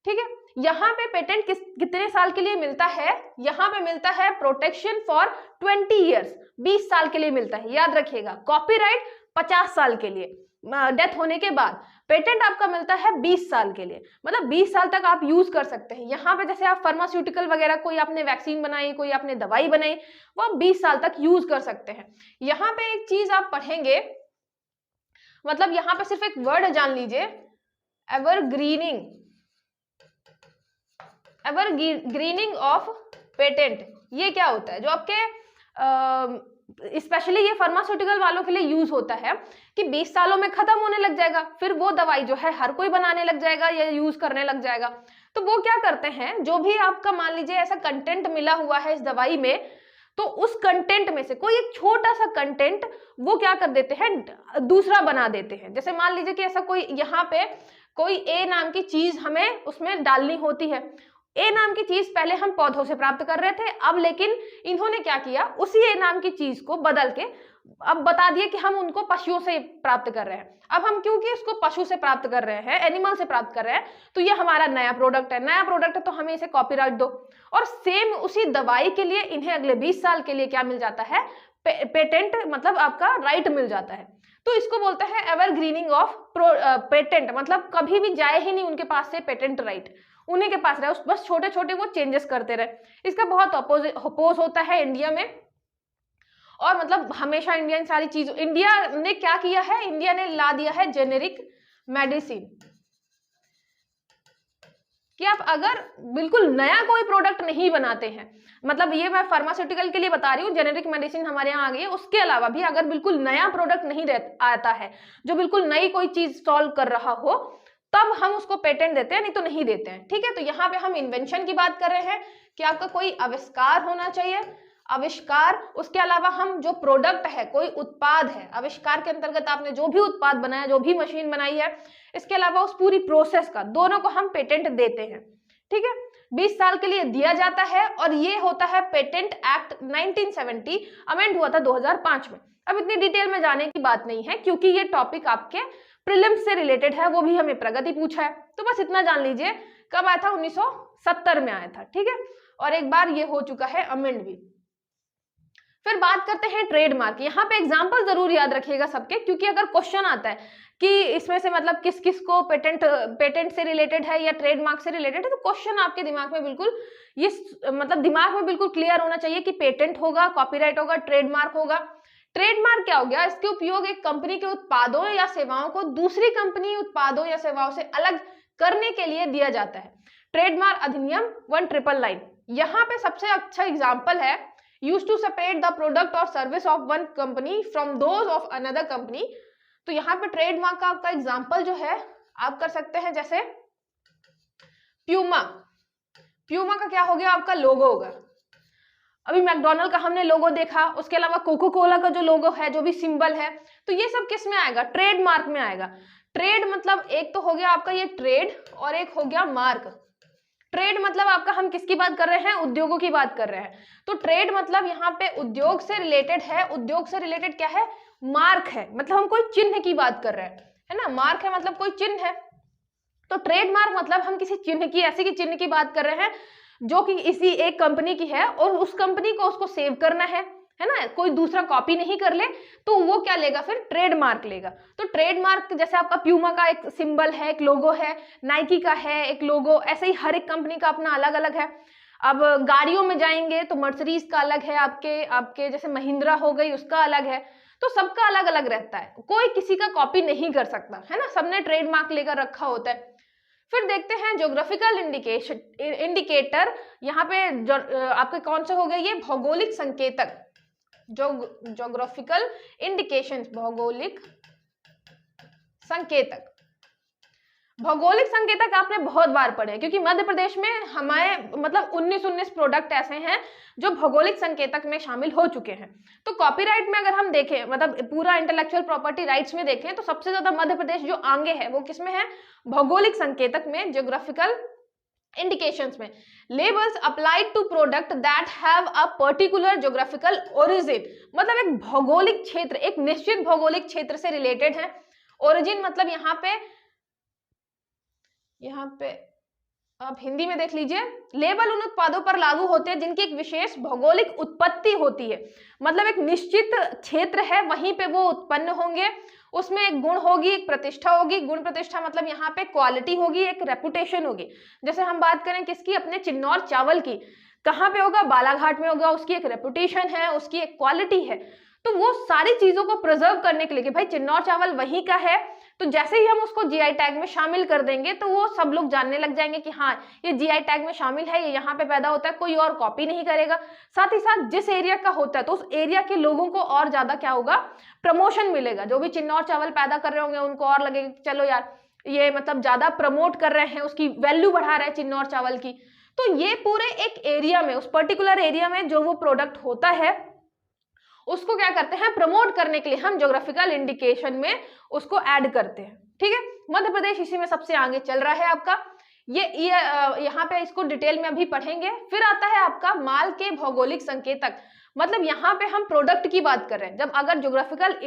ठीक है। यहाँ पे पेटेंट कितने साल के लिए मिलता है? यहाँ पे मिलता है प्रोटेक्शन फॉर 20 ईयर्स, 20 साल के लिए मिलता है, याद रखिएगा। कॉपीराइट 50 साल के लिए, डेथ होने के बाद। पेटेंट आपका मिलता है 20 साल के लिए, मतलब 20 साल तक आप यूज कर सकते हैं। यहाँ पे जैसे आप फार्मास्यूटिकल वगैरह, कोई आपने वैक्सीन बनाई, कोई आपने दवाई बनाई, वो आप 20 साल तक यूज कर सकते हैं। यहाँ पे एक चीज आप पढ़ेंगे, मतलब यहाँ पे सिर्फ एक वर्ड जान लीजिए, एवरग्रीनिंग, एवरग्रीनिंग ऑफ पेटेंट। ये क्या होता है? जो आपके स्पेशली ये फार्मास्यूटिकल वालों के लिए यूज होता है कि 20 सालों में खत्म होने लग जाएगा, फिर वो दवाई जो है हर कोई बनाने लग जाएगा या यूज करने लग जाएगा। तो वो क्या करते हैं, जो भी आपका मान लीजिए ऐसा कंटेंट मिला हुआ है इस दवाई में, तो उस कंटेंट में से कोई एक छोटा सा कंटेंट वो क्या कर देते हैं, दूसरा बना देते हैं। जैसे मान लीजिए कि ऐसा कोई, यहाँ पे कोई ए नाम की चीज हमें उसमें डालनी होती है। ए नाम की चीज पहले हम पौधों से प्राप्त कर रहे थे, अब लेकिन इन्होंने क्या किया, उसी ए नाम की चीज को बदल के अब बता दिया कि हम उनको पशुओं से प्राप्त कर रहे हैं। अब हम क्योंकि उसको पशु से प्राप्त कर रहे हैं, एनिमल से प्राप्त कर रहे हैं, तो ये हमारा नया प्रोडक्ट है। नया प्रोडक्ट है तो हमें इसे कॉपीराइट दो। और सेम उसी दवाई के लिए इन्हें अगले 20 साल के लिए क्या मिल जाता है, पेटेंट, मतलब आपका राइट मिल जाता है। तो इसको बोलते हैं एवरग्रीनिंग ऑफ पेटेंट, मतलब कभी भी जाए ही नहीं उनके पास से पेटेंट राइट, उन्हीं के पास रहे, बस छोटे छोटे वो चेंजेस करते रहे। इसका बहुत अपोज होता है इंडिया में, और मतलब हमेशा इंडिया इन सारी चीजों, इंडिया ने क्या किया है, इंडिया ने ला दिया है जेनेरिक मेडिसिन, कि आप अगर बिल्कुल नया कोई प्रोडक्ट नहीं बनाते हैं, मतलब ये मैं फार्मास्यूटिकल के लिए बता रही हूँ, जेनेरिक मेडिसिन हमारे यहाँ आ गई है, उसके अलावा भी अगर बिल्कुल नया प्रोडक्ट नहीं आता है, जो बिल्कुल नई कोई चीज सॉल्व कर रहा हो, तब हम उसको पेटेंट देते हैं, नहीं तो नहीं देते हैं, ठीक है। तो यहाँ पे हम इन्वेंशन की बात कर रहे हैं कि आपका कोई आविष्कार होना चाहिए, आविष्कार। उसके अलावा हम जो प्रोडक्ट है, कोई उत्पाद है, आविष्कार के अंतर्गत आपने जो भी उत्पाद बनाया, जो भी मशीन बनाई है, इसके अलावा उस पूरी प्रोसेस का, दोनों को हम पेटेंट देते हैं, ठीक है। 20 साल के लिए दिया जाता है, और ये होता है पेटेंट एक्ट 1970, अमेंड हुआ था 2005 में। अब इतनी डिटेल में जाने की बात नहीं है, क्योंकि ये टॉपिक आपके प्रीलिम्स से रिलेटेड है, वो भी हमें प्रगति पूछा है, तो बस इतना जान लीजिए। कब आया था? 1970 में आया था, ठीक है। और एक बार ये हो चुका है अमेंड भी। फिर बात करते हैं ट्रेडमार्क। यहाँ पे एग्जाम्पल जरूर याद रखिएगा सबके, क्योंकि अगर क्वेश्चन आता है कि इसमें से मतलब किस किस को पेटेंट से रिलेटेड है या ट्रेडमार्क से रिलेटेड है, तो क्वेश्चन आपके दिमाग में बिल्कुल ये मतलब दिमाग में बिल्कुल क्लियर होना चाहिए कि पेटेंट होगा, कॉपीराइट होगा, ट्रेडमार्क होगा। ट्रेडमार्क क्या हो गया? इसके उपयोग एक कंपनी के उत्पादों या सेवाओं को दूसरी कंपनी उत्पादों या सेवाओं से अलग करने के लिए दिया जाता है। ट्रेडमार्क अधिनियम 1999, यहाँ पे सबसे अच्छा एग्जाम्पल है, used to separate the product or service of one company from those of another company। तो यहाँ पे ट्रेडमार्क का आपका एग्जाम्पल जो है आप कर सकते हैं, जैसे प्यूमा। प्यूमा का क्या हो गया? आपका लोगो होगा। अभी मैकडोनल्ड का हमने लोगो देखा, उसके अलावा कोको कोला का जो लोगो है, जो भी सिंबल है, तो ये सब किस में आएगा? ट्रेडमार्क में आएगा। ट्रेड मतलब एक तो हो गया आपका ये ट्रेड, और एक हो गया मार्क। ट्रेड मतलब आपका, हम किसकी बात कर रहे हैं? उद्योगों की बात कर रहे हैं। तो ट्रेड मतलब यहाँ पे उद्योग से रिलेटेड है। उद्योग से रिलेटेड क्या है? मार्क है, मतलब हम कोई चिन्ह की बात कर रहे हैं, है ना। मार्क है मतलब कोई चिन्ह है। तो ट्रेडमार्क मतलब हम किसी चिन्ह की, ऐसी की चिन्ह की बात कर रहे हैं जो कि इसी एक कंपनी की है, और उस कंपनी को उसको सेव करना है ना, कोई दूसरा कॉपी नहीं कर ले, तो वो क्या लेगा फिर? ट्रेडमार्क लेगा। तो ट्रेडमार्क जैसे आपका प्यूमा का एक सिंबल है, एक लोगो है, नाइकी का है एक लोगो, ऐसे ही हर एक कंपनी का अपना अलग अलग है। अब गाड़ियों में जाएंगे तो मर्सिडीज का अलग है, आपके जैसे महिंद्रा हो गई उसका अलग है, तो सबका अलग अलग रहता है, कोई किसी का कॉपी नहीं कर सकता, है ना। सबने ट्रेडमार्क लेकर रखा होता है। फिर देखते हैं ज्योग्राफिकल इंडिकेटर। यहाँ पे आपके कौन से हो गए? ये भौगोलिक संकेतक, ज्योग्राफिकल इंडिकेशंस, भौगोलिक संकेतक। भौगोलिक संकेतक आपने बहुत बार पढ़े, क्योंकि मध्य प्रदेश में हमारे मतलब 19 प्रोडक्ट ऐसे हैं जो भौगोलिक संकेतक में शामिल हो चुके हैं। तो कॉपीराइट में अगर हम देखें, मतलब पूरा इंटेलेक्चुअल प्रॉपर्टी राइट्स में देखें, तो सबसे ज्यादा मध्य प्रदेश जो आगे है वो किसमें है? भौगोलिक संकेतक में, ज्योग्राफिकल इंडिकेशंस में। Labels applied to product that have a particular geographical origin, मतलब एक भौगोलिक क्षेत्र, एक निश्चित भौगोलिक क्षेत्र से रिलेटेड है, ओरिजिन मतलब यहाँ पे आप हिंदी में देख लीजिए, लेबल उन उत्पादों पर लागू होते हैं जिनकी एक विशेष भौगोलिक उत्पत्ति होती है, मतलब एक निश्चित क्षेत्र है वहीं पे वो उत्पन्न होंगे, उसमें एक गुण होगी, एक प्रतिष्ठा होगी। गुण प्रतिष्ठा मतलब यहाँ पे क्वालिटी होगी, एक रेपुटेशन होगी। जैसे हम बात करें किसकी, अपने चिन्नौर चावल की, कहाँ पे होगा, बालाघाट में होगा, उसकी एक रेपुटेशन है, उसकी एक क्वालिटी है। तो वो सारी चीजों को प्रिजर्व करने के लिए कि भाई चिन्नौर चावल वहीं का है, तो जैसे ही हम उसको जीआई टैग में शामिल कर देंगे तो वो सब लोग जानने लग जाएंगे कि हाँ ये जीआई टैग में शामिल है, ये यहाँ पे पैदा होता है, कोई और कॉपी नहीं करेगा। साथ ही साथ जिस एरिया का होता है तो उस एरिया के लोगों को और ज्यादा क्या होगा, प्रमोशन मिलेगा। जो भी चिन्नौर चावल पैदा कर रहे होंगे उनको और लगेगा कि चलो यार ये मतलब ज्यादा प्रमोट कर रहे हैं, उसकी वैल्यू बढ़ा रहे हैं चिन्नौर चावल की। तो ये पूरे एक एरिया में, उस पर्टिकुलर एरिया में जो वो प्रोडक्ट होता है उसको क्या करते हैं, प्रमोट करने के लिए हम ज्योग्राफिकल इंडिकेशन में उसको ऐड करते हैं। ठीक है, मध्य प्रदेश इसी में सबसे आगे चल रहा है आपका। ये यहाँ पे इसको डिटेल में अभी पढ़ेंगे। फिर आता है आपका माल के भौगोलिक संकेतक, मतलब यहाँ पे हम प्रोडक्ट की बात कर रहे हैं। जब अगर ज्योग्राफिकल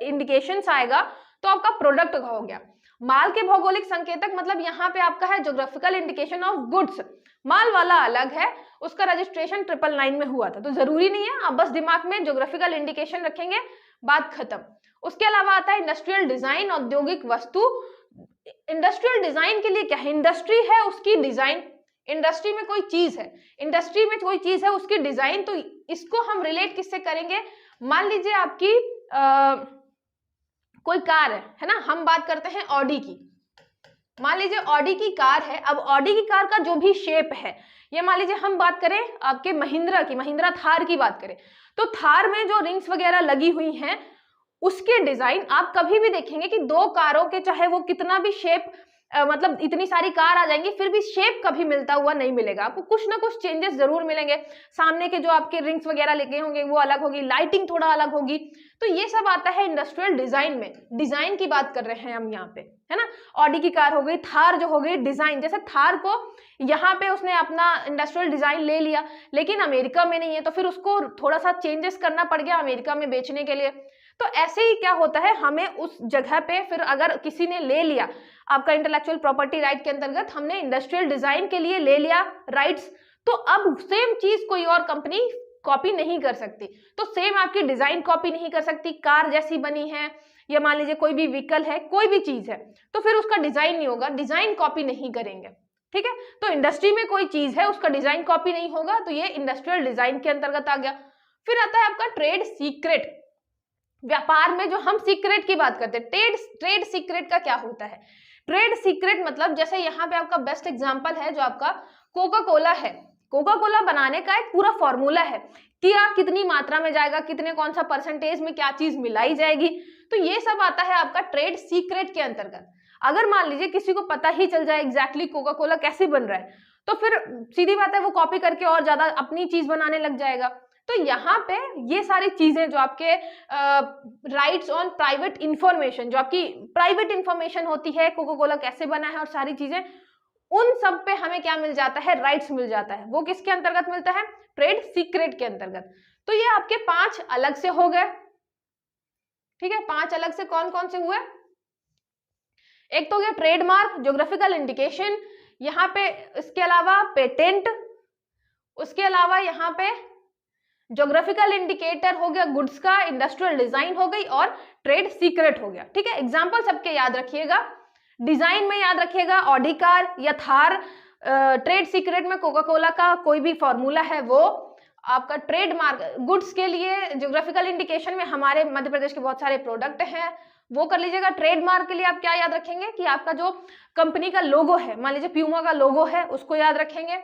इंडिकेशंस आएगा तो आपका प्रोडक्ट हो गया। माल के भौगोलिक संकेतक मतलब यहाँ पे आपका है ज्योग्राफिकल इंडिकेशन ऑफ गुड्स। माल वाला अलग है, उसका रजिस्ट्रेशन 999 में हुआ था, तो जरूरी नहीं है, आप बस दिमाग में ज्योग्राफिकल इंडिकेशन रखेंगे, बात खत्म। उसके अलावा आता है इंडस्ट्रियल डिजाइन, औद्योगिक वस्तु। इंडस्ट्रियल डिजाइन के लिए क्या है, इंडस्ट्री है उसकी डिजाइन, इंडस्ट्री में कोई चीज है, इंडस्ट्री में कोई चीज है उसकी डिजाइन। तो इसको हम रिलेट किससे करेंगे, मान लीजिए आपकी कोई कार है ना, हम बात करते हैं ऑडी की। मान लीजिए ऑडी की कार है, अब ऑडी की कार का जो भी शेप है, ये मान लीजिए हम बात करें आपके महिंद्रा की, महिंद्रा थार की बात करें, तो थार में जो रिंग्स वगैरह लगी हुई हैं उसके डिजाइन आप कभी भी देखेंगे कि दो कारों के चाहे वो कितना भी शेप मतलब इतनी सारी कार आ जाएंगी फिर भी शेप कभी मिलता हुआ नहीं मिलेगा, आपको कुछ ना कुछ चेंजेस जरूर मिलेंगे। सामने के जो आपके रिंग्स वगैरह लगे होंगे वो अलग होगी, लाइटिंग थोड़ा अलग होगी। तो ये सब आता है इंडस्ट्रियल डिजाइन में, डिजाइन की बात कर रहे हैं हम यहाँ पे, है ना। ऑडी की कार हो गई, थार जो हो गई डिजाइन, जैसे थार को यहाँ पे उसने अपना इंडस्ट्रियल डिजाइन ले लिया लेकिन अमेरिका में नहीं है तो फिर उसको थोड़ा सा चेंजेस करना पड़ गया अमेरिका में बेचने के लिए। तो ऐसे ही क्या होता है, हमें उस जगह पे फिर अगर किसी ने ले लिया आपका इंटेलेक्चुअल प्रॉपर्टी राइट के अंतर्गत, हमने इंडस्ट्रियल डिजाइन के लिए ले लिया राइट्स, तो अब सेम चीज कोई और कंपनी कॉपी नहीं कर सकती। तो सेम आपकी डिजाइन कॉपी नहीं कर सकती, कार जैसी बनी है या मान लीजिए कोई भी व्हीकल है, कोई भी चीज है, तो फिर उसका डिजाइन नहीं होगा, डिजाइन कॉपी नहीं करेंगे। ठीक है, तो इंडस्ट्री में कोई चीज है उसका डिजाइन कॉपी नहीं होगा, तो ये इंडस्ट्रियल डिजाइन के अंतर्गत आ गया। फिर आता है आपका ट्रेड सीक्रेट। व्यापार में जो हम सीक्रेट की बात करते हैं, ट्रेड सीक्रेट का क्या होता है, ट्रेड सीक्रेट मतलब जैसे यहाँ पे आपका बेस्ट एग्जांपल है जो आपका कोका कोला है। कोका कोला बनाने का एक पूरा फॉर्मूला है कि कितनी मात्रा में जाएगा, कितने कौन सा परसेंटेज में क्या चीज मिलाई जाएगी, तो ये सब आता है आपका ट्रेड सीक्रेट के अंतर्गत। अगर मान लीजिए किसी को पता ही चल जाए एग्जैक्टली कोका कोला कैसे बन रहा है तो फिर सीधी बात है वो कॉपी करके और ज्यादा अपनी चीज बनाने लग जाएगा। तो यहाँ पे ये सारी चीजें जो आपके राइट्स ऑन प्राइवेट इंफॉर्मेशन, जो आपकी प्राइवेट इंफॉर्मेशन होती है, कोका कोला कैसे बना है और सारी चीजें, उन सब पे हमें क्या मिल जाता है, राइट्स मिल जाता है। वो किसके अंतर्गत मिलता है, ट्रेड सीक्रेट के अंतर्गत। तो ये आपके 5 अलग से हो गए। ठीक है, 5 अलग से कौन कौन से हुए, एक तो हो गया ट्रेडमार्क, ज्योग्राफिकल इंडिकेशन, यहाँ पे इसके अलावा पेटेंट, उसके अलावा यहाँ पे ज्योग्राफिकल इंडिकेटर हो गया गुड्स का, इंडस्ट्रियल डिजाइन हो गई और ट्रेड सीक्रेट हो गया। ठीक है, एग्जांपल सबके याद रखिएगा, डिजाइन में याद रखिएगा ऑडी कार या थार, ट्रेड सीक्रेट में कोका कोला का कोई भी फॉर्मूला है वो, आपका ट्रेडमार्क गुड्स के लिए ज्योग्राफिकल इंडिकेशन में हमारे मध्य प्रदेश के बहुत सारे प्रोडक्ट हैं वो कर लीजिएगा। ट्रेडमार्क के लिए आप क्या याद रखेंगे कि आपका जो कंपनी का लोगो है, मान लीजिए प्यूमा का लोगो है, उसको याद रखेंगे।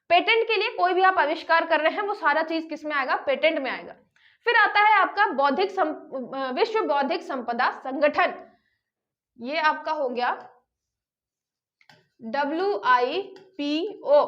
पेटेंट के लिए कोई भी आप आविष्कार कर रहे हैं वो सारा चीज किस में आएगा, पेटेंट में आएगा। फिर आता है आपका विश्व बौद्धिक संपदा संगठन, ये आपका हो गया WIPO,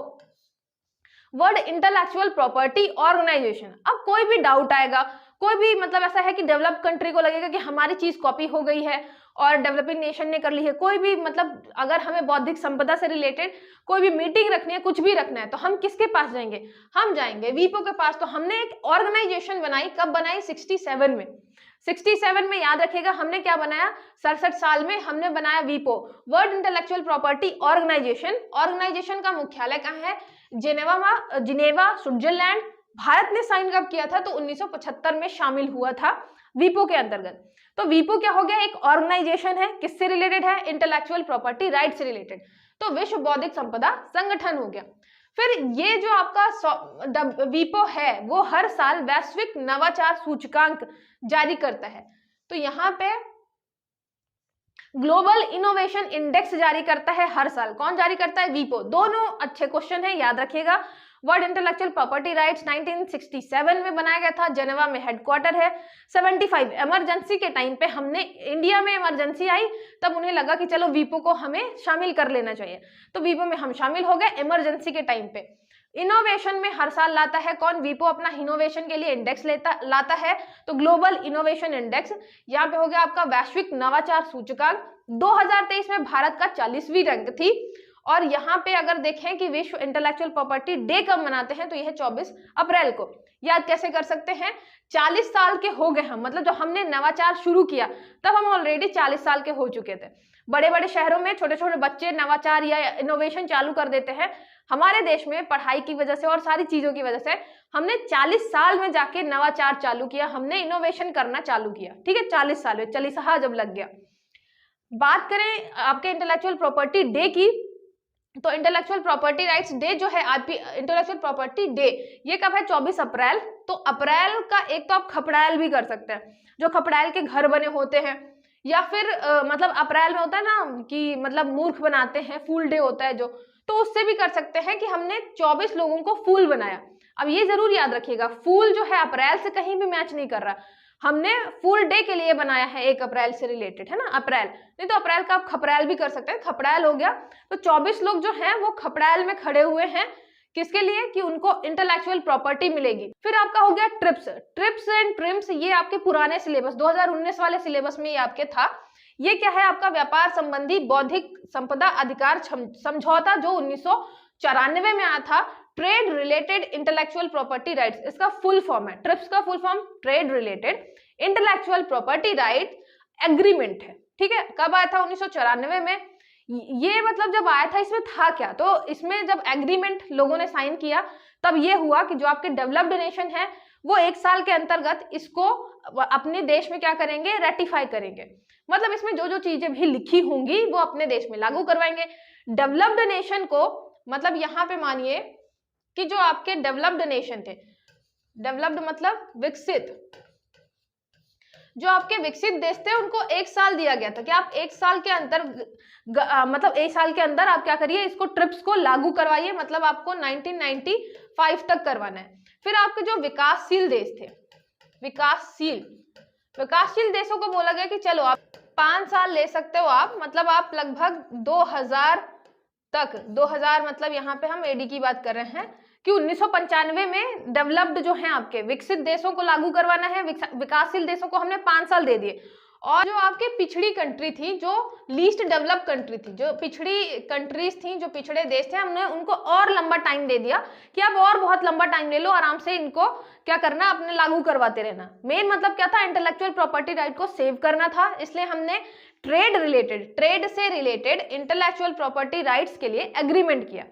world intellectual property organisation. अब कोई भी डाउट आएगा, कोई भी मतलब ऐसा है कि डेवलप कंट्री को लगेगा कि हमारी चीज कॉपी हो गई है और डेवलपिंग नेशन ने कर ली है, कोई भी मतलब अगर हमें बौद्धिक संपदा से रिलेटेड कोई भी मीटिंग रखनी है, कुछ भी रखना है, तो हम किसके पास जाएंगे, हम जाएंगे वीपो के पास। तो हमने एक ऑर्गेनाइजेशन बनाई, कब बनाई, 67 में। 67 में याद रखिएगा हमने क्या बनाया, 67 साल में हमने बनाया वीपो, world intellectual property organisation. Organisation का मुख्यालय कहाँ है, जिनेवा स्विट्जरलैंड। भारत ने साइन कब किया था, तो 1975 में शामिल हुआ था वीपो के अंतर्गत। तो वीपो क्या हो गया, एक ऑर्गेनाइजेशन है, किससे रिलेटेड है, इंटेलेक्चुअल प्रॉपर्टी राइट से रिलेटेड, तो विश्व बौद्धिक संपदा संगठन हो गया। फिर ये जो आपका वीपो है वो हर साल वैश्विक नवाचार सूचकांक जारी करता है। तो यहाँ पे ग्लोबल इनोवेशन इंडेक्स जारी करता है हर साल, कौन जारी करता है, वीपो। दोनों अच्छे क्वेश्चन है, याद रखिएगा। वर्ल्ड इंटेलेक्चुअल प्रॉपर्टी राइट्स 1967 में बनाया गया था, जेनेवा में हेडक्वार्टर है। 75 इमरजेंसी के टाइम पे हमने, इंडिया में इमरजेंसी आई तब उन्हें लगा कि चलो वीपो को हमें शामिल कर लेना चाहिए, तो वीपो में हम शामिल हो गए इमरजेंसी के टाइम पे। इनोवेशन में हर साल लाता है कौन, वीपो अपना इनोवेशन के लिए इंडेक्स लाता है, तो ग्लोबल इनोवेशन इंडेक्स। यहाँ पे हो गया आपका वैश्विक नवाचार सूचकांक। 2023 में भारत का 40वीं रैंक थी। और यहाँ पे अगर देखें कि विश्व इंटेलेक्चुअल प्रॉपर्टी डे कब मनाते हैं, तो यह 24 अप्रैल को। याद कैसे कर सकते हैं, 40 साल के हो गए हम, मतलब जब हमने नवाचार शुरू किया तब हम ऑलरेडी 40 साल के हो चुके थे। बड़े बड़े शहरों में छोटे छोटे बच्चे नवाचार या इनोवेशन चालू कर देते हैं, हमारे देश में पढ़ाई की वजह से और सारी चीजों की वजह से हमने 40 साल में जाके नवाचार चालू किया, हमने इनोवेशन करना चालू किया, ठीक है, 40 साल में 40 जब लग गया। बात करें आपके इंटेलेक्चुअल प्रॉपर्टी डे की, तो इंटेलेक्चुअल प्रॉपर्टी राइट्स डे जो है, आज भी इंटेलेक्चुअल प्रॉपर्टी डे, ये कब है, 24 अप्रैल। तो अप्रैल का एक तो आप खपड़ायल भी कर सकते हैं, जो खपड़ायल के घर बने होते हैं, या फिर मतलब अप्रैल में होता है ना कि मतलब मूर्ख बनाते हैं, फूल डे होता है जो, तो उससे भी कर सकते हैं कि हमने 24 लोगों को फूल बनाया। अब ये जरूर याद रखिएगा, फूल जो है अप्रैल से कहीं भी मैच नहीं कर रहा, हमने फूल डे के लिए बनाया है, 1 अप्रैल से रिलेटेड है ना, अप्रैल, नहीं तो अप्रैल का आप खपड़ायल भी कर सकते हैं, खपड़ायल हो गया। तो 24 लोग जो हैं वो खपड़ायल में खड़े हुए हैं, किसके लिए, कि उनको इंटेलेक्चुअल प्रॉपर्टी मिलेगी। फिर आपका हो गया ट्रिप्स एंड ट्रिम्स, ये आपके पुराने सिलेबस 2019 वाले सिलेबस में ये आपके था। ये क्या है, आपका व्यापार संबंधी बौद्धिक संपदा अधिकार समझौता, जो 1994 में आया था, trade related intellectual property rights, इसका फुल फॉर्म है, ट्रिप्स का full form trade related intellectual property right agreement है, ठीक है। कब आया था, 1994 में। ये मतलब जब आया था इसमें था क्या, तो इसमें जब एग्रीमेंट लोगों ने साइन किया तब ये हुआ कि जो आपके डेवलप्ड नेशन है वो 1 साल के अंतर्गत इसको अपने देश में क्या करेंगे, रेटिफाई करेंगे, मतलब इसमें जो जो चीजें भी लिखी होंगी वो अपने देश में लागू करवाएंगे। डेवलप्ड नेशन को मतलब यहाँ पे मानिए कि जो आपके डेवलप्ड नेशन थे, डेवलप्ड मतलब विकसित, जो आपके विकसित देश थे उनको 1 साल दिया गया था कि आप 1 साल के अंदर मतलब 1 साल के अंदर आप क्या करिए, इसको ट्रिप्स को लागू करवाइए, मतलब आपको 1995 तक करवाना है। फिर आपके जो विकासशील देश थे, विकासशील देशों को बोला गया कि चलो आप 5 साल ले सकते हो आप, मतलब आप लगभग 2000 तक, 2000 मतलब यहाँ पे हम एडी की बात कर रहे हैं कि 1995 में डेवलप्ड जो है आपके विकसित देशों को लागू करवाना है, विकासशील देशों को हमने 5 साल दे दिए। और जो आपके पिछड़ी कंट्री थी, जो लीस्ट डेवलप कंट्री थी, जो पिछड़ी कंट्रीज थी, जो पिछड़े देश थे, हमने उनको और लंबा टाइम दे दिया कि आप और बहुत लंबा टाइम ले लो, आराम से इनको क्या करना, अपने लागू करवाते रहना। मेन मतलब क्या था, इंटेलेक्चुअल प्रॉपर्टी राइट को सेव करना था, इसलिए हमने ट्रेड से रिलेटेड इंटेलेक्चुअल प्रॉपर्टी राइट्स के लिए एग्रीमेंट किया,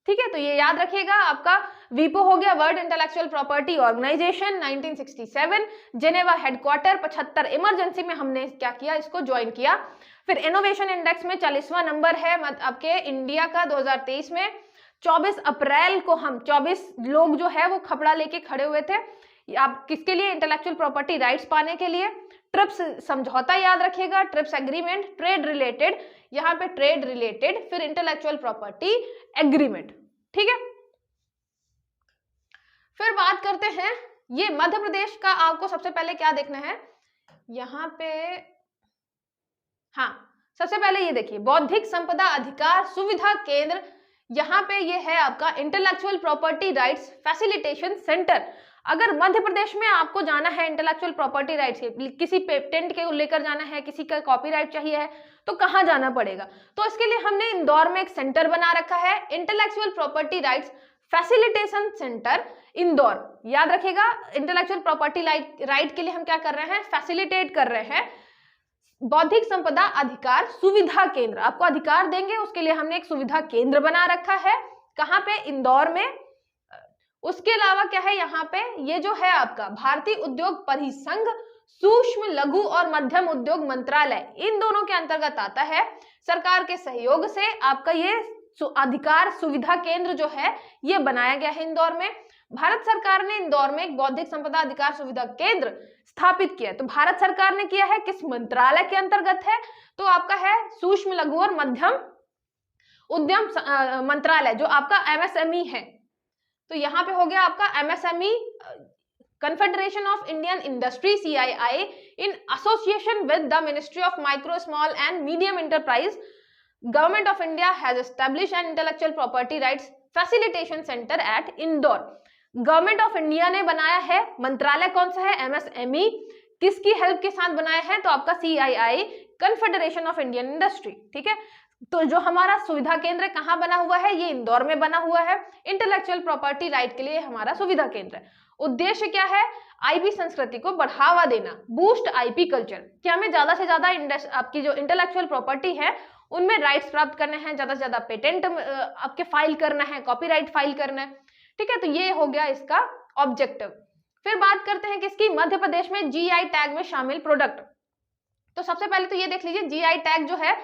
ठीक है। तो ये याद रखिएगा, आपका वीपो हो गया world intellectual property organisation, 1967 Geneva headquarter, 75 emergency में हमने क्या किया, इसको ज्वाइन किया। फिर इनोवेशन इंडेक्स में 40वां नंबर है आपके इंडिया का 2023 में। 24 अप्रैल को हम 24 लोग जो है वो खपड़ा लेके खड़े हुए थे, आप किसके लिए, इंटेलेक्चुअल प्रॉपर्टी राइट्स पाने के लिए। ट्रिप्स समझौता याद रखिएगा, ट्रिप्स एग्रीमेंट, ट्रेड रिलेटेड, यहाँ पे ट्रेड रिलेटेड, फिर इंटेलेक्चुअल प्रॉपर्टी एग्रीमेंट, ठीक है। फिर बात करते हैं, ये मध्य प्रदेश का आपको सबसे पहले क्या देखना है, यहाँ पे हाँ, सबसे पहले ये देखिए बौद्धिक संपदा अधिकार सुविधा केंद्र, यहाँ पे ये है आपका intellectual property rights facilitation centre. अगर मध्य प्रदेश में आपको जाना है इंटेलेक्चुअल प्रॉपर्टी राइट्स के, किसी पेटेंट के लेकर जाना है, किसी का कॉपीराइट चाहिए है, तो कहाँ जाना पड़ेगा, तो इसके लिए हमने इंदौर में एक सेंटर बना रखा है, intellectual property rights facilitation centre Indore. याद रखिएगा, इंटेलेक्चुअल प्रॉपर्टी राइट के लिए हम क्या कर रहे हैं, फैसिलिटेट कर रहे हैं बौद्धिक संपदा अधिकार सुविधा केंद्र। आपको अधिकार देंगे, उसके लिए हमने एक सुविधा केंद्र बना रखा है। कहाँ पे, इंदौर में। उसके अलावा क्या है यहाँ पे, ये जो है आपका भारतीय उद्योग परिसंघ सूक्ष्म लघु और मध्यम उद्योग मंत्रालय, इन दोनों के अंतर्गत आता है। सरकार के सहयोग से आपका ये अधिकार सुविधा केंद्र जो है ये बनाया गया है इंदौर में। भारत सरकार ने इंदौर में एक बौद्धिक संपदा अधिकार सुविधा केंद्र स्थापित किया। तो भारत सरकार ने किया है, किस मंत्रालय के अंतर्गत है, तो आपका है सूक्ष्म लघु और मध्यम उद्यम मंत्रालय, जो आपका एमएसएमई है। तो यहाँ पे हो गया आपका MSME, confederation of Indian industry CII in association with the Ministry of Micro, Small and Medium Enterprise, Government of India has established an intellectual property rights facilitation center at Indore। Government of India ने बनाया है, मंत्रालय कौन सा है, MSME। किसकी हेल्प के साथ बनाया है, तो आपका CII, confederation of Indian industry. ठीक है, तो जो हमारा सुविधा केंद्र कहाँ बना हुआ है, ये इंदौर में बना हुआ है। इंटेलेक्चुअल प्रॉपर्टी राइट के लिए हमारा सुविधा केंद्र है। उद्देश्य क्या है, आईपी संस्कृति को बढ़ावा देना, बूस्ट आईपी कल्चर, कि हमें ज्यादा से ज्यादा आपकी जो इंटेलेक्चुअल प्रॉपर्टी है उनमें राइट्स प्राप्त करने हैं, ज्यादा से ज्यादा पेटेंट आपके फाइल करना है, कॉपीराइट फाइल करना है। ठीक है, तो ये हो गया इसका ऑब्जेक्टिव। फिर बात करते हैं किसकी, मध्य प्रदेश में GI टैग में शामिल प्रोडक्ट। तो सबसे पहले तो ये देख लीजिए, GI टैग जो है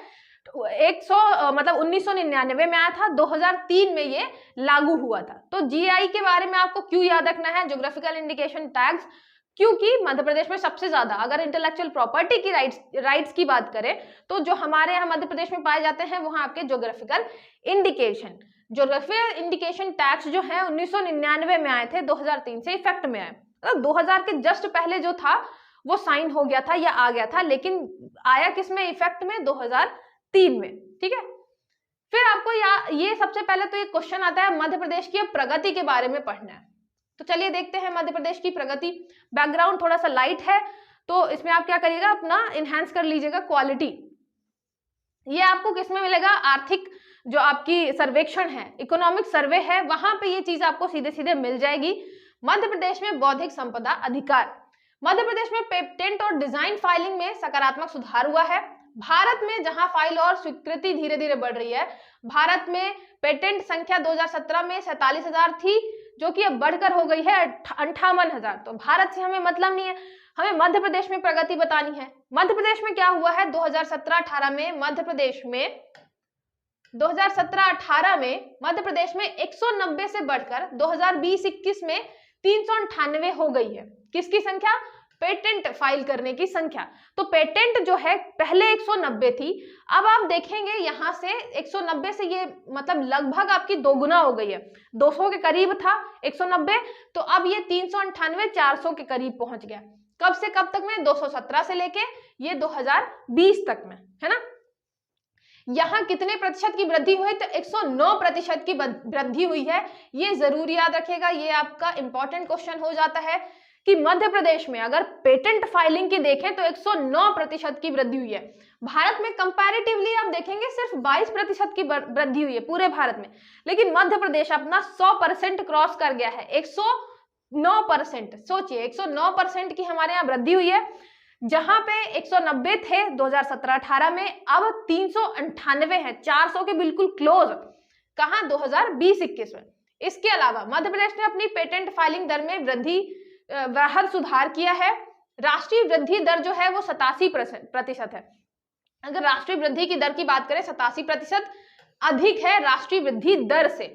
1999 में आया था, 2003 में ये लागू हुआ था। तो GI के बारे में आपको क्यों याद रखना है, ज्योग्राफिकल इंडिकेशन टैग्स, क्योंकि मध्य प्रदेश में सबसे ज्यादा अगर इंटेलेक्चुअल प्रॉपर्टी की राइट्स की बात करें तो जो हमारे यहाँ मध्य प्रदेश में पाए जाते हैं वहां आपके ज्योग्राफिकल इंडिकेशन टैक्स जो है 1999 में आए थे, 2003 से इफेक्ट में आए। मतलब 2000 के जस्ट पहले जो था वो साइन हो गया था या आ गया था, लेकिन आया किसमें इफेक्ट में, 2003 में। ठीक है, फिर आपको ये सबसे पहले तो ये क्वेश्चन आता है मध्य प्रदेश की प्रगति के बारे में पढ़ना है। तो चलिए देखते हैं मध्य प्रदेश की प्रगति। बैकग्राउंड थोड़ा सा लाइट है तो इसमें आप क्या करिएगा, अपना इनहेंस कर लीजिएगा क्वालिटी। ये आपको किसमें मिलेगा, आर्थिक जो आपकी सर्वेक्षण है, इकोनॉमिक सर्वे है, वहां पे ये चीज आपको सीधे सीधे मिल जाएगी। मध्य प्रदेश में बौद्धिक संपदा अधिकार, मध्य प्रदेश में पेटेंट और डिजाइन फाइलिंग में सकारात्मक सुधार हुआ है। भारत में जहां फाइल और स्वीकृति धीरे धीरे बढ़ रही है, भारत में पेटेंट संख्या 2017 में 47,000 थी, जो कि अब बढ़कर हो गई है 58,000। तो भारत से हमें मतलब नहीं है, हमें मध्य प्रदेश में प्रगति बतानी है। मध्य प्रदेश में क्या हुआ है, 2017-18 में मध्य प्रदेश में 2017-18 में मध्य प्रदेश में 190 से बढ़कर 2020-21 में 398 हो गई है। किसकी संख्या, पेटेंट फाइल करने की संख्या। तो पेटेंट जो है पहले 190 थी, अब आप देखेंगे यहां से 190 से ये मतलब लगभग आपकी दोगुना हो गई है, 200 के करीब था 190, तो अब ये 398 400 के करीब पहुंच गया। कब से कब तक में, 217 से लेके ये 2020 तक में, है ना। यहां कितने प्रतिशत की वृद्धि हुई, तो 109% की वृद्धि हुई है। ये जरूर याद रखिएगा, ये आपका इंपॉर्टेंट क्वेश्चन हो जाता है कि मध्य प्रदेश में अगर पेटेंट फाइलिंग की देखें तो 109% की वृद्धि हुई है। भारत में कंपैरेटिवली आप देखेंगे सिर्फ 22% की वृद्धि हुई है पूरे भारत में, लेकिन मध्य प्रदेश अपना 100% क्रॉस कर गया है, 109%। सोचिए 109% की हमारे यहाँ वृद्धि हुई है, जहां पे 190 थे 2017-18 में, अब 398 है, 400 के बिल्कुल क्लोज। कहां, 2020-21 में। इसके अलावा मध्य प्रदेश ने अपनी पेटेंट फाइलिंग दर में वृहद सुधार किया है। राष्ट्रीय वृद्धि दर जो है वो 87% है। अगर राष्ट्रीय वृद्धि की दर की बात करें, 87% अधिक है राष्ट्रीय वृद्धि दर से।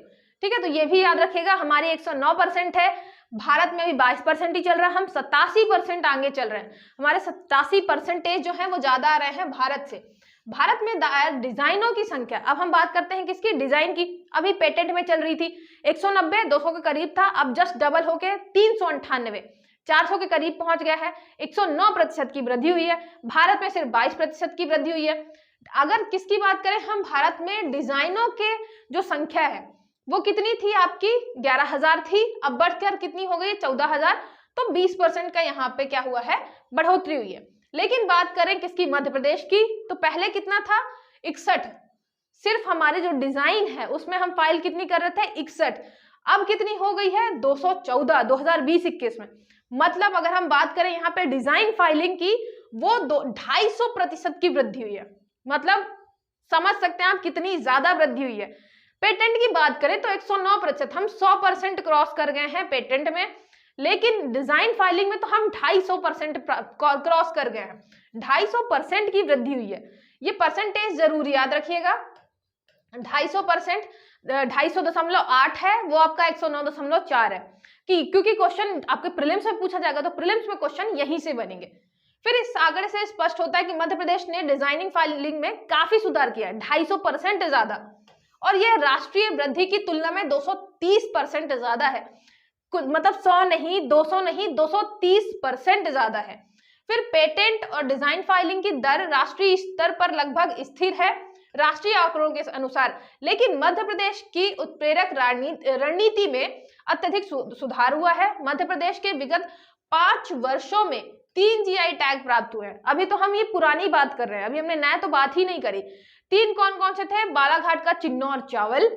ठीक है, तो ये भी याद रखिएगा, हमारी 109% है, भारत में भी 22% ही चल रहा है, हम 87% आगे चल रहे हैं। हमारे 87% जो है वो ज्यादा आ रहे हैं भारत से। भारत में दायर डिजाइनों की संख्या, अब हम बात करते हैं किसकी, डिजाइन की। अभी पेटेंट में चल रही थी 190, 200 के करीब था, अब जस्ट डबल होके 398, 400 के करीब पहुंच गया है। 109% की वृद्धि हुई है। भारत में सिर्फ 22% की वृद्धि हुई है। अगर किसकी बात करें हम, भारत में डिजाइनों के जो संख्या है वो कितनी थी आपकी, 11,000 थी, अब बढ़कर कितनी हो गई, 14,000। तो 20% का यहाँ पे क्या हुआ है, बढ़ोतरी हुई है। लेकिन बात करें किसकी, मध्य प्रदेश की, तो पहले कितना था, 61। सिर्फ हमारे जो डिजाइन है उसमें हम फाइल कितनी कर रहे थे, 61। अब कितनी हो गई है 214 2020-21 में। मतलब अगर हम बात करें यहाँ पे डिजाइन फाइलिंग की, वो 250% की वृद्धि हुई है। मतलब समझ सकते हैं आप कितनी ज्यादा वृद्धि हुई है। पेटेंट की बात करें तो 109%, हम 100% क्रॉस कर गए हैं पेटेंट में, लेकिन डिजाइन फाइलिंग में तो हम 250% क्रॉस कर गए हैं। 250% की वृद्धि हुई है। ये परसेंटेज जरूर याद रखिएगा। 250%, 250.8 है, वो आपका 109.4 है। क्योंकि क्वेश्चन आपके प्रीलिम्स में पूछा जाएगा तो प्रीलिम्स में क्वेश्चन यहीं से बनेंगे। फिर इस आंकड़े से स्पष्ट होता है कि मध्य प्रदेश ने डिजाइनिंग फाइलिंग में काफी सुधार किया है, 250% ज्यादा, और यह राष्ट्रीय वृद्धि की तुलना में 230% ज्यादा है। मतलब 100 नहीं, 200 नहीं, 230% ज्यादा है। फिर पेटेंट और डिजाइन फाइलिंग की दर राष्ट्रीय स्तर पर लगभग स्थिर है राष्ट्रीय आंकड़ों के अनुसार, लेकिन मध्य प्रदेश की उत्प्रेरक रणनीति में अत्यधिक सुधार हुआ है। मध्य प्रदेश के विगत 5 वर्षों में 3 जीआई टैग प्राप्त हुए हैं। अभी तो हम ये पुरानी बात कर रहे हैं, अभी हमने नया तो बात ही नहीं करी। 3 कौन कौन से थे? बालाघाट का चिन्नौर चावल,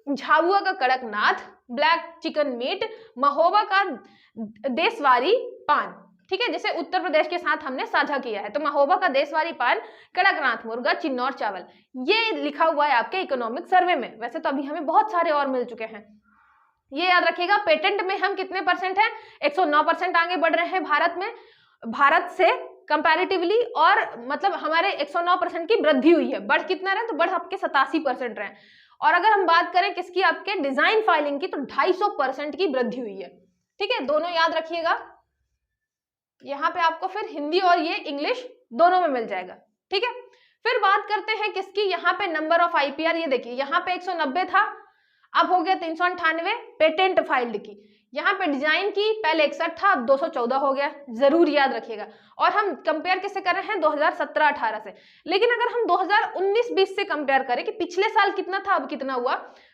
झाबुआ का Kadaknath black chicken meet, Mahoba का देशवारी पान, ठीक है, जिसे उत्तर प्रदेश के साथ हमने साझा किया है। तो महोबा का देशवारी पान, कड़कनाथ मुर्गा, चिन्नौर चावल, ये लिखा हुआ है आपके इकोनॉमिक सर्वे में। वैसे तो अभी हमें बहुत सारे और मिल चुके हैं। ये याद रखिएगा। पेटेंट में हम कितने परसेंट है? 109% आगे बढ़ रहे हैं भारत में, भारत से कंपैरेटिवली, और मतलब हमारे 109% की वृद्धि हुई है। बढ़ कितना रहे? तो बढ़ आपके 87% रहे। और अगर हम बात करें किसकी? आपके डिजाइन फाइलिंग की, तो 250% की वृद्धि हुई है। ठीक है, दोनों याद रखिएगा। यहाँ पे आपको फिर हिंदी और ये इंग्लिश दोनों में मिल जाएगा। ठीक है, फिर बात करते हैं किसकी? यहाँ पे नंबर ऑफ आईपीआर, ये देखिए यहाँ पे 190 था, अब हो गया 398 पेटेंट फाइल्ड की। यहाँ पे डिजाइन की पहले 61 था, अब 214 हो गया, जरूर याद रखिएगा। और हम कंपेयर किससे कर रहे हैं? 2017-18 से। लेकिन अगर हम 2019-20 से कंपेयर करें कि पिछले साल कितना था अब कितना हुआ,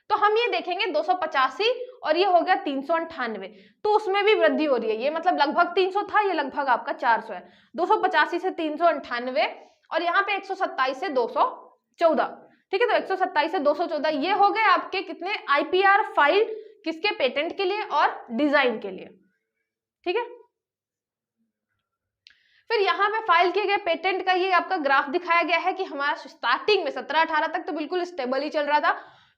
तो हम ये देखेंगे 285 और ये हो गया 398, तो उसमें भी वृद्धि हो रही है। ये मतलब लगभग 300 था, ये लगभग आपका 400 है। 285 से 398 और यहाँ पे 127 से 214। ठीक है, तो 127 से 214 ये हो गए आपके कितने आईपीआर फाइल, किसके? पेटेंट के लिए और डिजाइन के लिए। ठीक है, फिर यहाँ पे फाइल किए गए पेटेंट का ये आपका ग्राफ दिखाया गया है कि हमारा स्टार्टिंग में 17-18 तक तो बिल्कुल स्टेबल ही चल रहा था,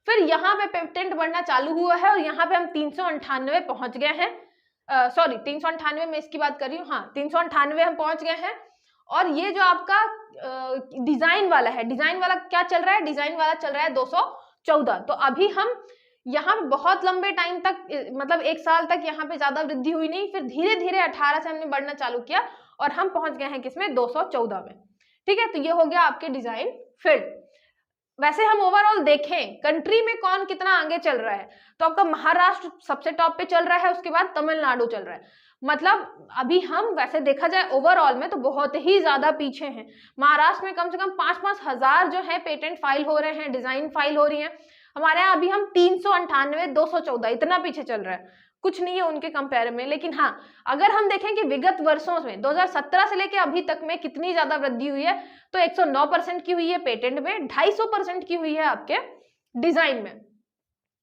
फिर यहाँ पे पेटेंट बढ़ना चालू हुआ है और यहाँ पे हम 398 पहुंच गए हैं। सॉरी, 398 में इसकी बात कर रही हूँ, हाँ 398 हम पहुंच गए हैं। और ये जो आपका डिजाइन वाला है, डिजाइन वाला क्या चल रहा है? डिजाइन वाला चल रहा है 214। तो अभी हम यहाँ बहुत लंबे टाइम तक, मतलब 1 साल तक यहाँ पे ज्यादा वृद्धि हुई नहीं, फिर धीरे धीरे 18 से हमने बढ़ना चालू किया और हम पहुंच गए हैं किसमें? 214 में। ठीक है, तो ये हो गया आपके डिजाइन फील्ड। वैसे हम ओवरऑल देखें कंट्री में कौन कितना आगे चल रहा है, तो आपका महाराष्ट्र सबसे टॉप पे चल रहा है, उसके बाद तमिलनाडु चल रहा है। मतलब अभी हम वैसे देखा जाए ओवरऑल में तो बहुत ही ज्यादा पीछे हैं। महाराष्ट्र में कम से कम 5-5 हजार जो है पेटेंट फाइल हो रहे हैं, डिजाइन फाइल हो रही है। हमारे यहाँ अभी हम 398, 214 इतना पीछे चल रहा है, कुछ नहीं है उनके कंपेयर में। लेकिन हाँ, अगर हम देखें कि विगत वर्षों में 2017 से लेकर अभी तक में कितनी ज्यादा वृद्धि हुई है, तो 109% की हुई है पेटेंट में, 250% की हुई है आपके डिजाइन में।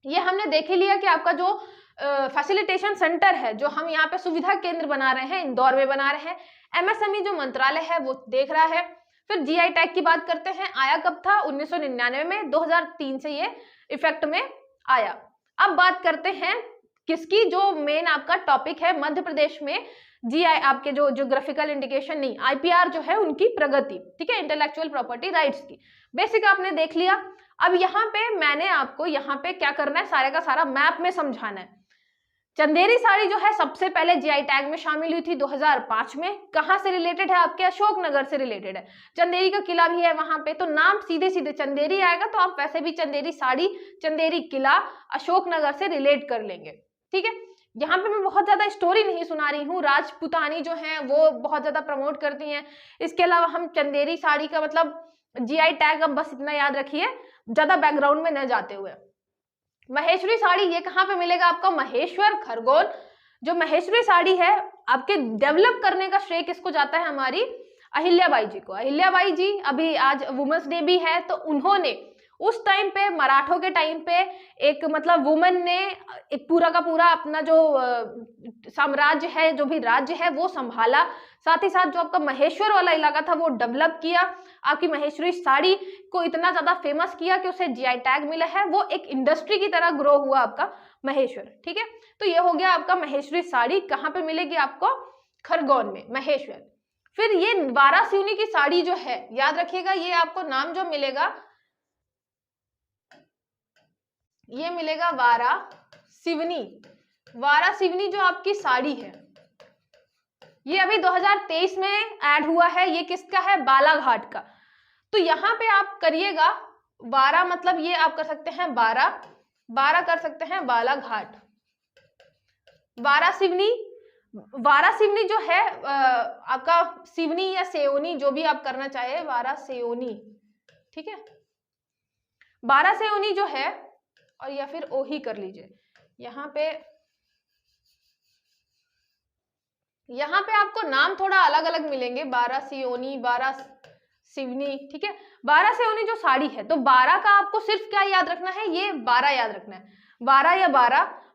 ये हमने देख ही लिया कि आपका जो फैसिलिटेशन सेंटर है, जो हम यहाँ पे सुविधा केंद्र बना रहे हैं, इंदौर में बना रहे हैं, एमएसएमई जो मंत्रालय है वो देख रहा है। फिर जीआई टैग की बात करते हैं, आया कब था? 1999 में, 2003 से ये इफेक्ट में आया। अब बात करते हैं किसकी? जो मेन आपका टॉपिक है मध्य प्रदेश में जीआई, आपके जो ज्योग्राफिकल इंडिकेशन नहीं, आईपीआर जो है उनकी प्रगति। ठीक है, इंटेलेक्चुअल प्रॉपर्टी राइट्स की बेसिक आपने देख लिया। अब यहाँ पे मैंने आपको यहाँ पे क्या करना है, सारे का सारा मैप में समझाना है। चंदेरी साड़ी जो है सबसे पहले जीआई टैग में शामिल हुई थी 2005 में। कहाँ से रिलेटेड है? आपके अशोकनगर से रिलेटेड है। चंदेरी का किला भी है वहां पे, तो नाम सीधे सीधे चंदेरी आएगा, तो आप वैसे भी चंदेरी साड़ी, चंदेरी किला अशोकनगर से रिलेट कर लेंगे। ठीक है, यहाँ पे मैं बहुत ज्यादा स्टोरी नहीं सुना रही हूँ, राजपूतानी जो है वो बहुत ज्यादा प्रमोट करती हैं। इसके अलावा हम चंदेरी साड़ी का मतलब जीआई टैग, अब बस इतना याद रखिए, ज्यादा बैकग्राउंड में न जाते हुए। महेश्वरी साड़ी ये कहाँ पे मिलेगा आपका? महेश्वर, खरगोन। जो महेश्वरी साड़ी है आपके डेवलप करने का श्रेय किसको जाता है? हमारी अहिल्याबाई जी को। अहिल्याबाई जी, अभी आज वुमेन्स डे भी है, तो उन्होंने उस टाइम पे मराठों के टाइम पे एक मतलब वुमेन ने एक पूरा का पूरा अपना जो साम्राज्य है, जो भी राज्य है वो संभाला। साथ ही साथ जो आपका महेश्वर वाला इलाका था वो डेवलप किया। आपकी महेश्वरी साड़ी को इतना ज्यादा फेमस किया कि उसे जीआई टैग मिला है। वो एक इंडस्ट्री की तरह ग्रो हुआ आपका महेश्वर। ठीक है, तो ये हो गया आपका महेश्वरी साड़ी। कहाँ पे मिलेगी आपको? खरगोन में, महेश्वर। फिर ये वारासिवनी की साड़ी जो है, याद रखिएगा, ये आपको नाम जो मिलेगा ये मिलेगा वारासिवनी। वारासिवनी जो आपकी साड़ी है ये अभी 2023 में ऐड हुआ है। ये किसका है? बालाघाट का। तो यहाँ पे आप करिएगा वारा, मतलब ये आप कर सकते हैं बारह, बारह कर सकते हैं बालाघाट। वारासिवनी, वारासिवनी जो है आपका सिवनी या सेओनी जो भी आप करना चाहे, वारासिवनी। ठीक है, वारासिवनी जो है, और या फिर ओही कर लीजिए। यहाँ पे आपको नाम थोड़ा अलग अलग मिलेंगे, वारासिवनी, वारासिवनी। ठीक है, वारासिवनी जो साड़ी है, तो 12 का आपको सिर्फ क्या याद रखना है? ये 12 याद रखना है। 12 या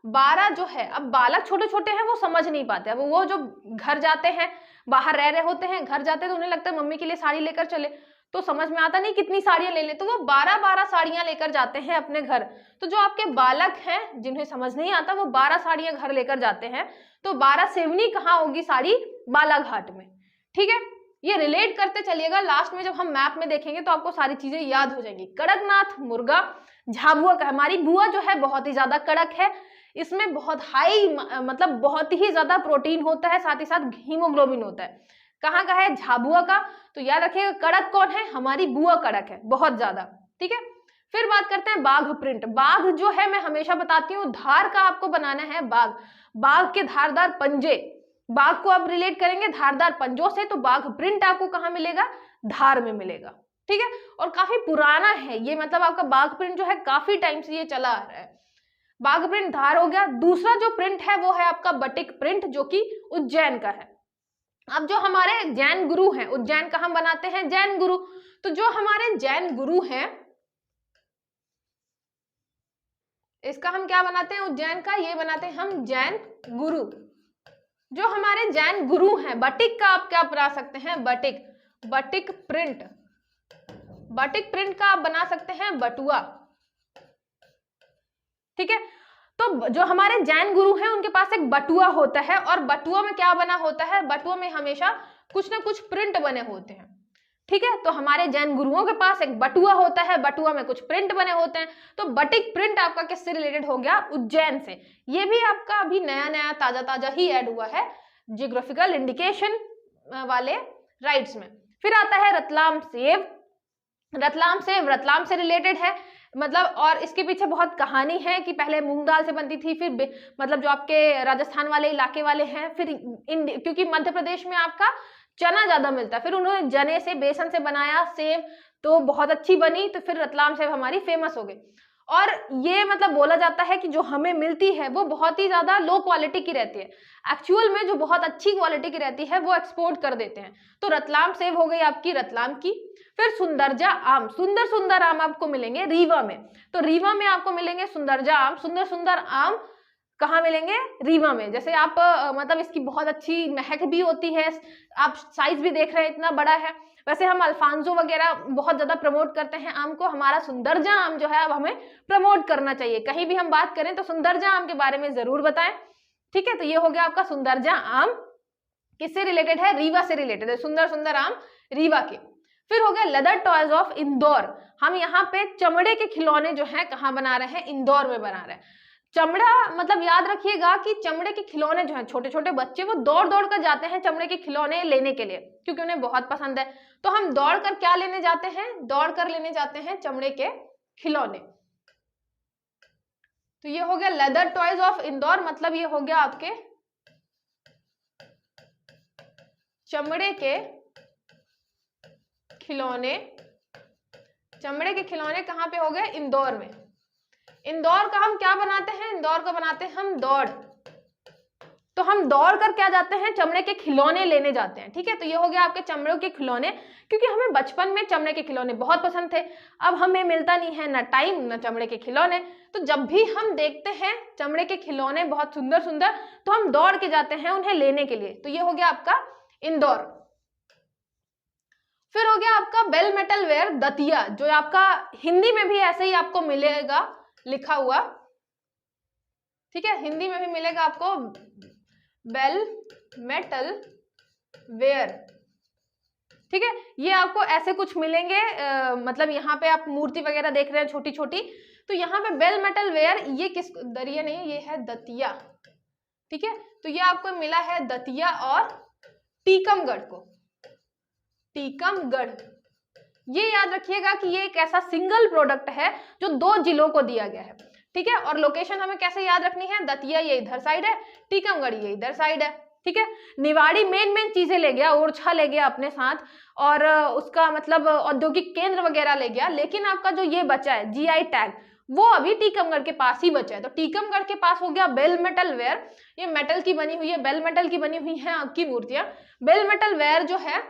12 जो है, अब बालक छोटे छोटे हैं वो समझ नहीं पाते। अब वो जो घर जाते हैं, बाहर रह रहे होते हैं, घर जाते हैं तो उन्हें लगता है मम्मी के लिए साड़ी लेकर चले, तो समझ में आता नहीं कितनी साड़ियां ले ले, तो वो 12 साड़ियां लेकर जाते हैं अपने घर। तो जो आपके बालक हैं जिन्हें समझ नहीं आता वो 12 साड़ियां घर लेकर जाते हैं। तो वारासिवनी कहाँ होगी साड़ी? बालाघाट में। ठीक है, ये रिलेट करते चलिएगा। लास्ट में जब हम मैप में देखेंगे तो आपको सारी चीजें याद हो जाएंगी। कड़कनाथ मुर्गा, झाबुआ का, हमारी बुआ जो है बहुत ही ज्यादा कड़क है, इसमें बहुत हाई मतलब बहुत ही ज्यादा प्रोटीन होता है, साथ ही साथ हीमोग्लोबिन होता है। कहाँ का है? झाबुआ का। तो याद रखिएगा कड़क कौन है? हमारी बुआ कड़क है बहुत ज्यादा। ठीक है, फिर बात करते हैं बाघ प्रिंट। बाघ जो है, मैं हमेशा बताती हूँ, धार का आपको बनाना है बाघ। बाघ के धारदार पंजे, बाघ को आप रिलेट करेंगे धारदार पंजों से, तो बाघ प्रिंट आपको कहाँ मिलेगा? धार में मिलेगा। ठीक है, और काफी पुराना है ये, मतलब आपका बाघ प्रिंट जो है काफी टाइम से ये चला आ रहा है। बाघ प्रिंट धार हो गया। दूसरा जो प्रिंट है वो है आपका बटिक प्रिंट, जो कि उज्जैन का है। अब जो हमारे जैन गुरु हैं, उज्जैन का हम बनाते हैं जैन गुरु, तो जो हमारे जैन गुरु हैं इसका हम क्या बनाते हैं? उज्जैन का ये बनाते हैं हम जैन गुरु। जो हमारे जैन गुरु हैं, बटिक का आप क्या बना सकते हैं? Batik, batik print. Batik print का आप बना सकते हैं बटुआ। ठीक है, तो जो हमारे जैन गुरु हैं उनके पास एक बटुआ होता है, और बटुआ में क्या बना होता है? बटुआ में हमेशा कुछ ना कुछ प्रिंट बने होते हैं। ठीक है, तो हमारे जैन गुरुओं के पास एक बटुआ होता है, बटुआ में कुछ प्रिंट बने होते हैं। तो बटिक प्रिंट आपका किससे रिलेटेड हो गया? उज्जैन से। ये भी आपका अभी नया नया ताजा ताजा ही ऐड हुआ है जियोग्राफिकल इंडिकेशन वाले राइट्स में। फिर आता है रतलाम सेव। रतलाम सेव रतलाम से रिलेटेड है, मतलब, और इसके पीछे बहुत कहानी है कि पहले मूंग दाल से बनती थी, फिर मतलब जो आपके राजस्थान वाले इलाके वाले हैं, फिर क्योंकि मध्य प्रदेश में आपका चना ज्यादा मिलता है, फिर उन्होंने चने से, बेसन से बनाया सेव, तो बहुत अच्छी बनी, तो फिर रतलाम सेव हमारी फेमस हो गई। और ये मतलब बोला जाता है कि जो हमें मिलती है वो बहुत ही ज्यादा लो क्वालिटी की रहती है, एक्चुअल में जो बहुत अच्छी क्वालिटी की रहती है वो एक्सपोर्ट कर देते हैं। तो रतलाम सेव हो गई आपकी रतलाम की। फिर सुंदरजा आम, सुंदर सुंदर आम आपको मिलेंगे रीवा में। तो रीवा में आपको मिलेंगे सुंदरजा आम। सुंदर सुंदर आम कहाँ मिलेंगे? रीवा में। जैसे आप मतलब इसकी बहुत अच्छी महक भी होती है, आप साइज भी देख रहे हैं इतना बड़ा है। वैसे हम अल्फांसो वगैरह बहुत ज्यादा प्रमोट करते हैं आम को, हमारा सुंदरजा आम जो है अब हमें प्रमोट करना चाहिए। कहीं भी हम बात करें तो सुंदरजा आम के बारे में जरूर बताएं। ठीक है, तो ये हो गया आपका सुंदरजा आम। किससे रिलेटेड है? रीवा से रिलेटेड है, सुंदर सुंदर आम रीवा के। फिर हो गया लेदर टॉयज ऑफ इंदौर। हम यहाँ पे चमड़े के खिलौने जो है कहाँ बना रहे हैं? इंदौर में बना रहे हैं। चमड़ा मतलब याद रखिएगा कि चमड़े के खिलौने जो हैं, छोटे छोटे बच्चे वो दौड़ दौड़ कर जाते हैं चमड़े के खिलौने लेने के लिए, क्योंकि उन्हें बहुत पसंद है। तो हम दौड़ कर क्या लेने जाते हैं? दौड़ कर लेने जाते हैं चमड़े के खिलौने। तो ये हो गया लेदर टॉयज ऑफ इंदौर, मतलब ये हो गया आपके चमड़े के खिलौने। चमड़े के खिलौने कहाँ पे हो गए? इंदौर में। इंदौर का हम क्या बनाते हैं? इंदौर का बनाते हैं हम दौड़। तो हम दौड़ कर क्या जाते हैं, चमड़े के खिलौने लेने जाते हैं। ठीक है, तो ये हो गया आपके चमड़े के खिलौने, क्योंकि हमें बचपन में चमड़े के खिलौने बहुत पसंद थे। अब हमें मिलता नहीं है ना टाइम ना चमड़े के खिलौने, तो जब भी हम देखते हैं चमड़े के खिलौने बहुत सुंदर सुंदर, तो हम दौड़ के जाते हैं उन्हें लेने के लिए। तो ये हो गया आपका इंदौर। फिर हो गया आपका बेल मेटल वेयर दतिया, जो आपका हिंदी में भी ऐसे ही आपको मिलेगा लिखा हुआ। ठीक है, हिंदी में भी मिलेगा आपको बेल मेटल वेयर। ठीक है, ये आपको ऐसे कुछ मिलेंगे, मतलब यहाँ पे आप मूर्ति वगैरह देख रहे हैं छोटी छोटी, तो यहाँ पे बेल मेटल वेयर, ये किस दरिया नहीं, ये है दतिया। ठीक है, तो ये आपको मिला है दतिया और टीकमगढ़ को, टीकमगढ़। ये याद रखिएगा कि ये एक ऐसा सिंगल प्रोडक्ट है जो 2 जिलों को दिया गया है। ठीक है, और लोकेशन हमें कैसे याद रखनी है, दतिया ये इधर साइड है, टीकमगढ़ ये इधर साइड है। ठीक है, निवाड़ी मेन चीजें ले गया, ओरछा ले गया अपने साथ, और उसका मतलब औद्योगिक केंद्र वगैरह ले गया, लेकिन आपका जो ये बचा है जीआई टैग, वो अभी टीकमगढ़ के पास ही बचा है। तो टीकमगढ़ के पास हो गया बेल मेटल वेयर, ये मेटल की बनी हुई है, बेल मेटल की बनी हुई है आपकी मूर्तियां। बेल मेटल वेयर जो है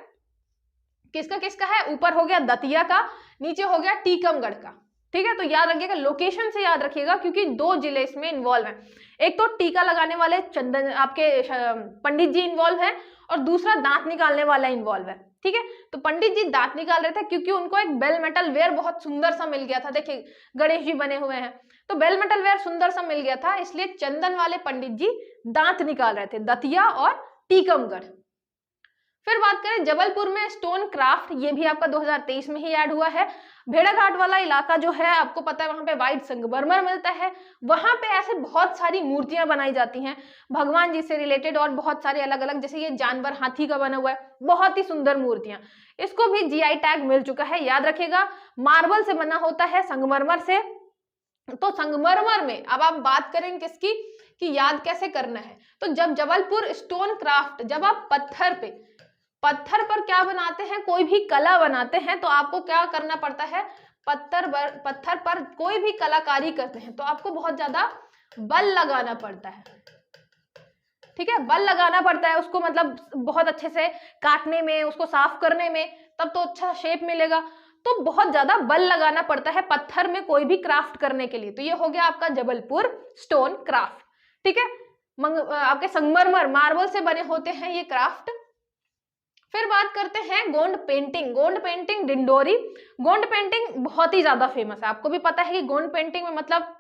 किसका किसका है, ऊपर हो गया दतिया का, नीचे हो गया टीकमगढ़ का। ठीक है, तो याद रखिएगा, लोकेशन से याद रखिएगा, क्योंकि 2 जिले इसमें इन्वॉल्व हैं। एक तो टीका लगाने वाले चंदन आपके पंडित जी इन्वॉल्व हैं, और दूसरा दांत निकालने वाला इन्वॉल्व है। ठीक है, तो पंडित जी दांत निकाल रहे थे क्योंकि उनको एक बेल मेटल वेयर बहुत सुंदर सा मिल गया था। देखिए गणेश जी बने हुए हैं, तो बेल मेटल वेयर सुंदर सा मिल गया था, इसलिए चंदन वाले पंडित जी दांत निकाल रहे थे, दतिया और टीकमगढ़। फिर बात करें जबलपुर में स्टोन क्राफ्ट, ये भी आपका 2023 में ही ऐड हुआ है। भेड़ाघाट वाला इलाका जो है, आपको पता है वहां पे व्हाइट संगमरमर मिलता है, वहां पे ऐसे बहुत सारी मूर्तियां बनाई जाती हैं भगवान जी से रिलेटेड, और बहुत सारे अलग अलग, जैसे ये जानवर हाथी का बना हुआ है, बहुत ही सुंदर मूर्तियां, इसको भी जीआई टैग मिल चुका है। याद रखिएगा, मार्बल से बना होता है, संगमरमर से। तो संगमरमर में अब आप बात करें किसकी, कि याद कैसे करना है, तो जब जबलपुर स्टोन क्राफ्ट, जब आप पत्थर पर क्या बनाते हैं, कोई भी कला बनाते हैं, तो आपको क्या करना पड़ता है, पत्थर पर कोई भी कलाकारी करते हैं तो आपको बहुत ज्यादा बल लगाना पड़ता है। ठीक है, बल लगाना पड़ता है उसको, मतलब बहुत अच्छे से काटने में, उसको साफ करने में, तब तो अच्छा शेप मिलेगा। तो बहुत ज्यादा बल लगाना पड़ता है पत्थर में कोई भी क्राफ्ट करने के लिए। तो ये हो गया आपका जबलपुर स्टोन क्राफ्ट। ठीक है, आपके संगमरमर मार्बल से बने होते हैं ये क्राफ्ट। फिर बात करते हैं Gond painting. Gond painting Dindori, Gond painting बहुत ही ज्यादा फेमस है। आपको भी पता है कि गोंड पेंटिंग में मतलब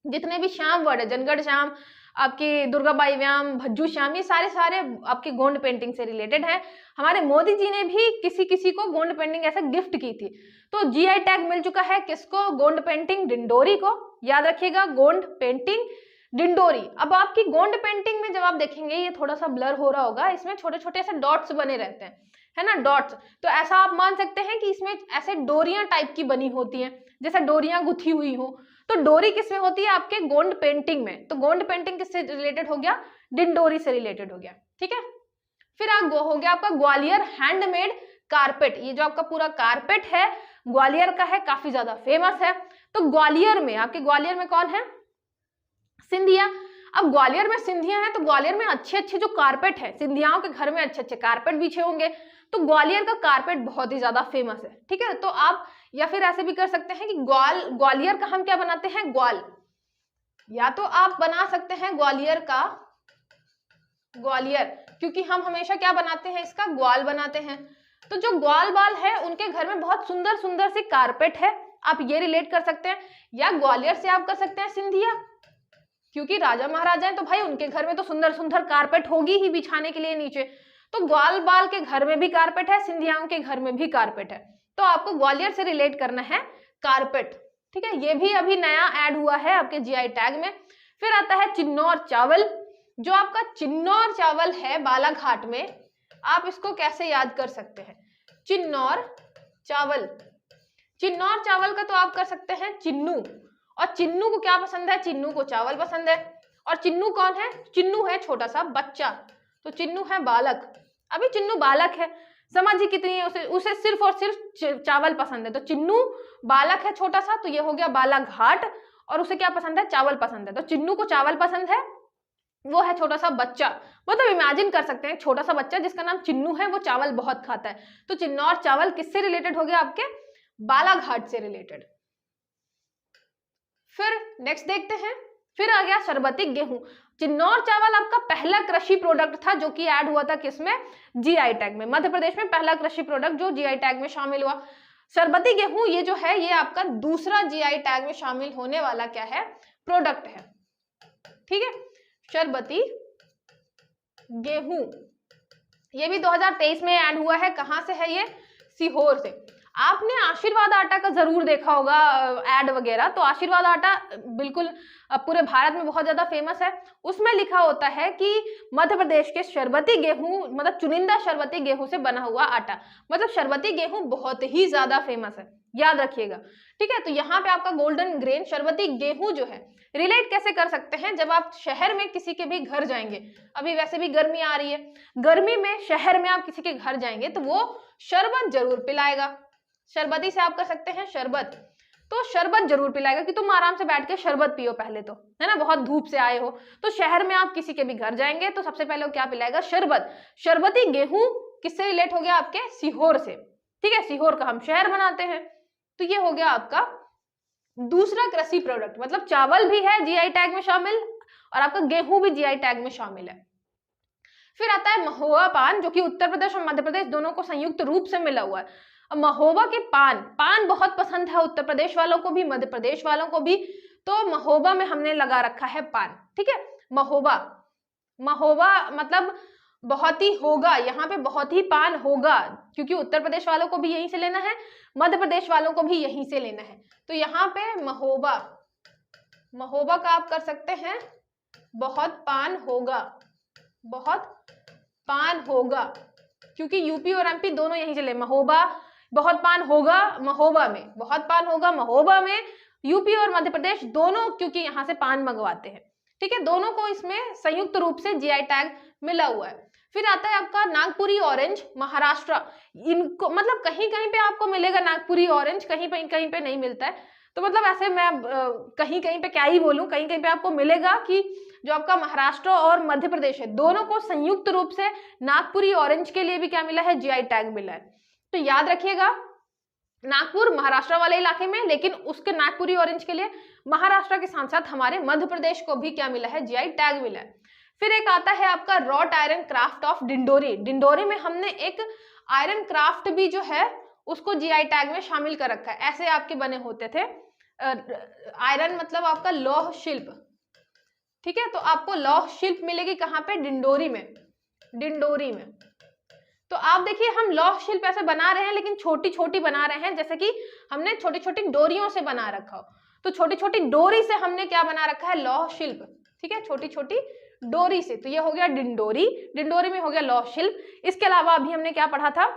जितने भी श्याम वर्ड है, जनगढ़ श्याम, आपकी दुर्गाबाई व्याम, भज्जू श्याम, ये सारे आपके गोंड पेंटिंग से रिलेटेड है। हमारे मोदी जी ने भी किसी किसी को गोंड पेंटिंग ऐसे गिफ्ट की थी। तो जीआई टैग मिल चुका है किसको, गोंड पेंटिंग डिंडोरी को। याद रखिएगा, गोंड पेंटिंग डिंडोरी। अब आपकी गोंड पेंटिंग में जब आप देखेंगे, ये थोड़ा सा ब्लर हो रहा होगा, इसमें छोटे छोटे ऐसे डॉट्स बने रहते हैं, है ना, डॉट्स। तो ऐसा आप मान सकते हैं कि इसमें ऐसे डोरियां टाइप की बनी होती हैं, जैसे डोरियां गुथी हुई हो। तो डोरी किसमें होती है, आपके गोंड पेंटिंग में। तो गोंड पेंटिंग किससे रिलेटेड हो गया, डिंडोरी से रिलेटेड हो गया। ठीक है, फिर हो गया आपका ग्वालियर हैंडमेड कारपेट। ये जो आपका पूरा कारपेट है ग्वालियर का है, काफी ज्यादा फेमस है। तो ग्वालियर में, आपके ग्वालियर में कौन है, सिंधिया। अब ग्वालियर में सिंधिया है, तो ग्वालियर में अच्छे अच्छे जो कारपेट है, सिंधियाओं के घर में अच्छे अच्छे कारपेट बिछे होंगे, तो ग्वालियर का कारपेट बहुत ही ज्यादा फेमस है। ठीक है, तो आप या फिर ऐसे भी कर सकते हैं कि ग्वालियर का हम क्या बनाते हैं, ग्वाल। या तो आप बना सकते हैं ग्वालियर का ग्वालियर, क्योंकि हम हमेशा क्या बनाते हैं, इसका ग्वाल बनाते हैं। तो जो ग्वाल बाल है उनके घर में बहुत सुंदर सुंदर सी कारपेट है, आप ये रिलेट कर सकते हैं। या ग्वालियर से आप कर सकते हैं सिंधिया, क्योंकि राजा महाराजा हैं तो भाई उनके घर में तो सुंदर सुंदर कारपेट होगी ही बिछाने के लिए नीचे। तो ग्वाल बाल के घर में भी कारपेट है, सिंधियाओं के घर में भी कारपेट है, तो आपको ग्वालियर से रिलेट करना है कारपेट। ठीक है, ये भी अभी नया ऐड हुआ है आपके जीआई टैग में। फिर आता है चिन्नौर चावल। जो आपका चिन्नौर चावल है बालाघाट में, आप इसको कैसे याद कर सकते हैं, चिन्नौर चावल। चिन्नौर चावल का तो आप कर सकते हैं चिन्नू, और चिन्नू को क्या पसंद है, चिन्नू को चावल पसंद है। और चिन्नू कौन है, चिन्नू है छोटा सा बच्चा, तो चिन्नू है बालक। अभी चिन्नू बालक है, समझिए कितनी है, उसे सिर्फ और सिर्फ चावल पसंद है। तो चिन्नू बालक है छोटा सा, तो ये हो गया बालाघाट, और उसे क्या पसंद है, चावल पसंद है। तो चिन्नू को चावल पसंद है, वो है छोटा सा बच्चा, मतलब इमेजिन कर सकते हैं छोटा सा बच्चा जिसका नाम चिन्नू है, वो चावल बहुत खाता है। तो चिन्नौर चावल किससे रिलेटेड हो गया? आपके बालाघाट से रिलेटेड। फिर नेक्स्ट देखते हैं, फिर आ गया शरबती गेहूं। चिन्नौर चावल आपका पहला कृषि प्रोडक्ट था जो कि ऐड हुआ था किसमें? जीआई टैग में। मध्य प्रदेश में पहला कृषि प्रोडक्ट जो जीआई टैग में शामिल हुआ। शरबती गेहूं ये जो है ये आपका दूसरा जीआई टैग में शामिल होने वाला क्या है? प्रोडक्ट है। ठीक है, शरबती गेहूं ये भी 2023 में ऐड हुआ है। कहां से है ये? सीहोर से। आपने आशीर्वाद आटा का जरूर देखा होगा ऐड वगैरह, तो आशीर्वाद आटा बिल्कुल पूरे भारत में बहुत ज्यादा फेमस है। उसमें लिखा होता है कि मध्य प्रदेश के शरबती गेहूं, मतलब चुनिंदा शरबती गेहूं से बना हुआ आटा, मतलब शरबती गेहूं बहुत ही ज्यादा फेमस है, याद रखिएगा। ठीक है, तो यहाँ पे आपका गोल्डन ग्रेन शरबती गेहूं जो है रिलेट कैसे कर सकते हैं? जब आप शहर में किसी के भी घर जाएंगे, अभी वैसे भी गर्मी आ रही है, गर्मी में शहर में आप किसी के घर जाएंगे तो वो शरबत जरूर पिलाएगा। शरबती से आप कर सकते हैं शरबत, तो शरबत जरूर पिलाएगा कि तुम आराम से बैठ के शरबत पियो पहले तो, है ना, बहुत धूप से आए हो। तो शहर में आप किसी के भी घर जाएंगे तो सबसे पहले वो क्या पिलाएगा? शरबत। शरबती गेहूं किससे रिलेट हो गया? आपके सीहोर से। ठीक है, सीहोर का हम शहर बनाते हैं। तो ये हो गया आपका दूसरा कृषि प्रोडक्ट, मतलब चावल भी है जीआई टैग में शामिल और आपका गेहूं भी जीआई टैग में शामिल है। फिर आता है महुआ पान, जो कि उत्तर प्रदेश और मध्य प्रदेश दोनों को संयुक्त रूप से मिला हुआ है। अब महोबा के पान बहुत पसंद है उत्तर प्रदेश वालों को भी, मध्य प्रदेश वालों को भी, तो महोबा में हमने लगा रखा है पान। ठीक है, महोबा मतलब बहुत ही होगा, यहाँ पे बहुत ही पान होगा, क्योंकि उत्तर प्रदेश वालों को भी यहीं से लेना है, मध्य प्रदेश वालों को भी यहीं से लेना है। तो यहाँ पे महोबा का आप कर सकते हैं बहुत पान होगा, बहुत पान होगा, क्योंकि यूपी और एमपी दोनों यहीं से ले। महोबा बहुत पान होगा महोबा में, बहुत पान होगा महोबा में, यूपी और मध्य प्रदेश दोनों क्योंकि यहाँ से पान मंगवाते हैं। ठीक है, दोनों को इसमें संयुक्त रूप से जीआई टैग मिला हुआ है। फिर आता है आपका नागपुरी ऑरेंज, महाराष्ट्र। इनको मतलब कहीं कहीं पे आपको मिलेगा नागपुरी ऑरेंज, कहीं पे नहीं मिलता है। तो मतलब ऐसे मैं कहीं कहीं पे क्या ही बोलूं, कहीं कहीं पे आपको मिलेगा कि जो आपका महाराष्ट्र और मध्य प्रदेश है दोनों को संयुक्त रूप से नागपुरी ऑरेंज के लिए भी क्या मिला है? जीआई टैग मिला है। तो याद रखिएगा, नागपुर महाराष्ट्र वाले इलाके में, लेकिन उसके नागपुरी ऑरेंज के लिए महाराष्ट्र के साथ साथ हमारे मध्य प्रदेश को भी क्या मिला है? जीआई टैग मिला है। फिर एक आता है आपका wrought iron craft of Dindori. Dindori में हमने एक आयरन क्राफ्ट भी जो है उसको जीआई टैग में शामिल कर रखा है। ऐसे आपके बने होते थे आयरन, मतलब आपका लौह शिल्प। ठीक है, तो आपको लौह शिल्प मिलेगी कहाँ पे? डिंडोरी में। डिंडोरी में तो आप देखिए हम लौह शिल्प ऐसे बना रहे हैं, लेकिन छोटी छोटी बना रहे हैं, जैसे कि हमने छोटी छोटी डोरियों से बना रखा हो। तो छोटी छोटी डोरी से हमने क्या बना रखा है? लौह शिल्प। ठीक है, छोटी छोटी डोरी से। तो ये हो गया डिंडोरी, डिंडोरी में हो गया लौह शिल्प। इसके अलावा अभी हमने क्या पढ़ा था?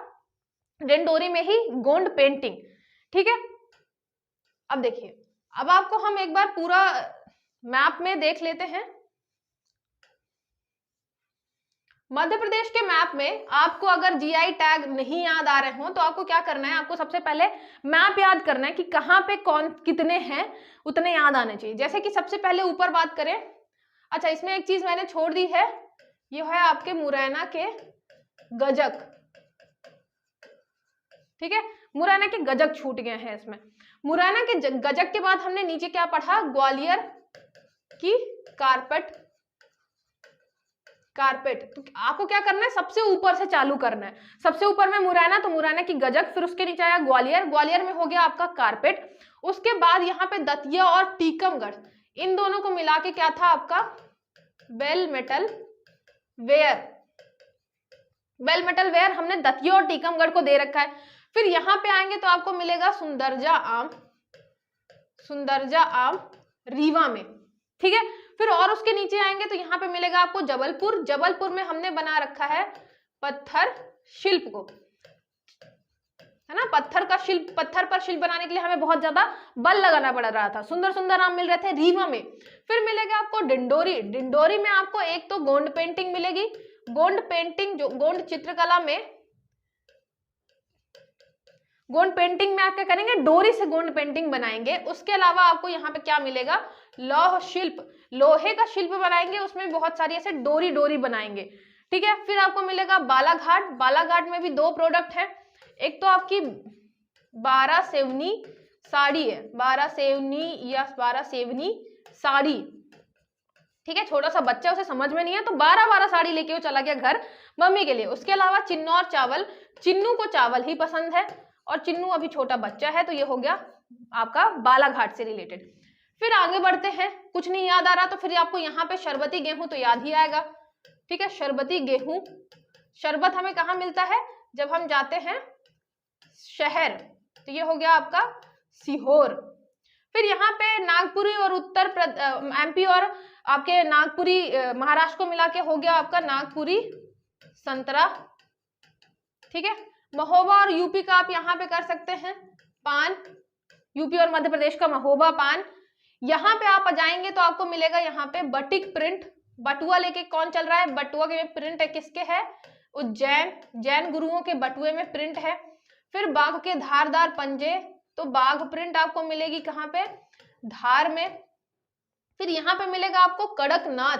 डिंडोरी में ही गोंड पेंटिंग। ठीक है, अब देखिए, अब आपको हम एक बार पूरा मैप में देख लेते हैं। मध्य प्रदेश के मैप में आपको अगर जीआई टैग नहीं याद आ रहे हो तो आपको क्या करना है? आपको सबसे पहले मैप याद करना है कि कहाँ पे कौन कितने हैं, उतने याद आने चाहिए। जैसे कि सबसे पहले ऊपर बात करें, अच्छा इसमें एक चीज मैंने छोड़ दी है, ये है आपके मुरैना के गजक। ठीक है, मुरैना के गजक छूट गए हैं इसमें। मुरैना के गजक के बाद हमने नीचे क्या पढ़ा? ग्वालियर की कारपेट। तो आपको क्या करना है? सबसे ऊपर से चालू करना है। सबसे ऊपर में मुरैना, तो मुरैना की गजक, फिर उसके नीचे आया ग्वालियर, ग्वालियर में हो गया आपका कारपेट। उसके बाद यहाँ पे दतिया और टीकमगढ़, इन दोनों को मिला के क्या था आपका? Bell metal ware. Bell metal ware हमने दतिया और टीकमगढ़ को दे रखा है। फिर यहाँ पे आएंगे तो आपको मिलेगा सुंदरजा आम, सुंदरजा आम रीवा में। ठीक है, फिर और उसके नीचे आएंगे तो यहाँ पे मिलेगा आपको जबलपुर। जबलपुर में हमने बना रखा है पत्थर शिल्प को, है ना, पत्थर का शिल्प। पत्थर पर शिल्प बनाने के लिए हमें बहुत ज्यादा बल लगाना पड़ रहा था। सुंदर सुंदर आम मिल रहे थे रीवा में। फिर मिलेगा आपको डिंडोरी। डिंडोरी में आपको एक तो गोंड पेंटिंग मिलेगी। गोंड पेंटिंग, जो गोंड चित्रकला में गोंड पेंटिंग में आप क्या करेंगे, डोरी से गोंड पेंटिंग बनाएंगे। उसके अलावा आपको यहाँ पे क्या मिलेगा, लौह शिल्प, लोहे का शिल्प बनाएंगे, उसमें बहुत सारी ऐसे डोरी डोरी बनाएंगे, ठीक है। फिर आपको मिलेगा बालाघाट, बालाघाट में भी 2 प्रोडक्ट है, एक तो आपकी 12 सेवनी साड़ी है, 12 सेवनी या 12 सेवनी साड़ी, ठीक है। छोटा सा बच्चा, उसे समझ में नहीं है तो 12 साड़ी लेके वो चला गया घर मम्मी के लिए। उसके अलावा चिन्नौर चावल, चिन्नू को चावल ही पसंद है और चिन्नू अभी छोटा बच्चा है, तो ये हो गया आपका बालाघाट से रिलेटेड। फिर आगे बढ़ते हैं, कुछ नहीं याद आ रहा तो फिर आपको यहाँ पे शरबती गेहूं तो याद ही आएगा, ठीक है। शरबती गेहूं, शरबत हमें कहाँ मिलता है, जब हम जाते हैं शहर, तो ये हो गया आपका सीहोर। फिर यहाँ पे नागपुरी और एमपी और आपके नागपुरी महाराष्ट्र को मिला के हो गया आपका नागपुरी संतरा, ठीक है। महोबा और यूपी का आप यहाँ पे कर सकते हैं पान, यूपी और मध्य प्रदेश का महोबा पान। यहाँ पे आप जाएंगे तो आपको मिलेगा यहाँ पे बटिक प्रिंट, बटुआ लेके कौन चल रहा है, बटुआ के प्रिंट है किसके है, उज्जैन, जैन गुरुओं के बटुए में प्रिंट है। फिर बाघ के धारदार पंजे, तो बाघ प्रिंट आपको मिलेगी कहाँ पे, धार में। फिर यहाँ पे मिलेगा आपको कड़कनाथ,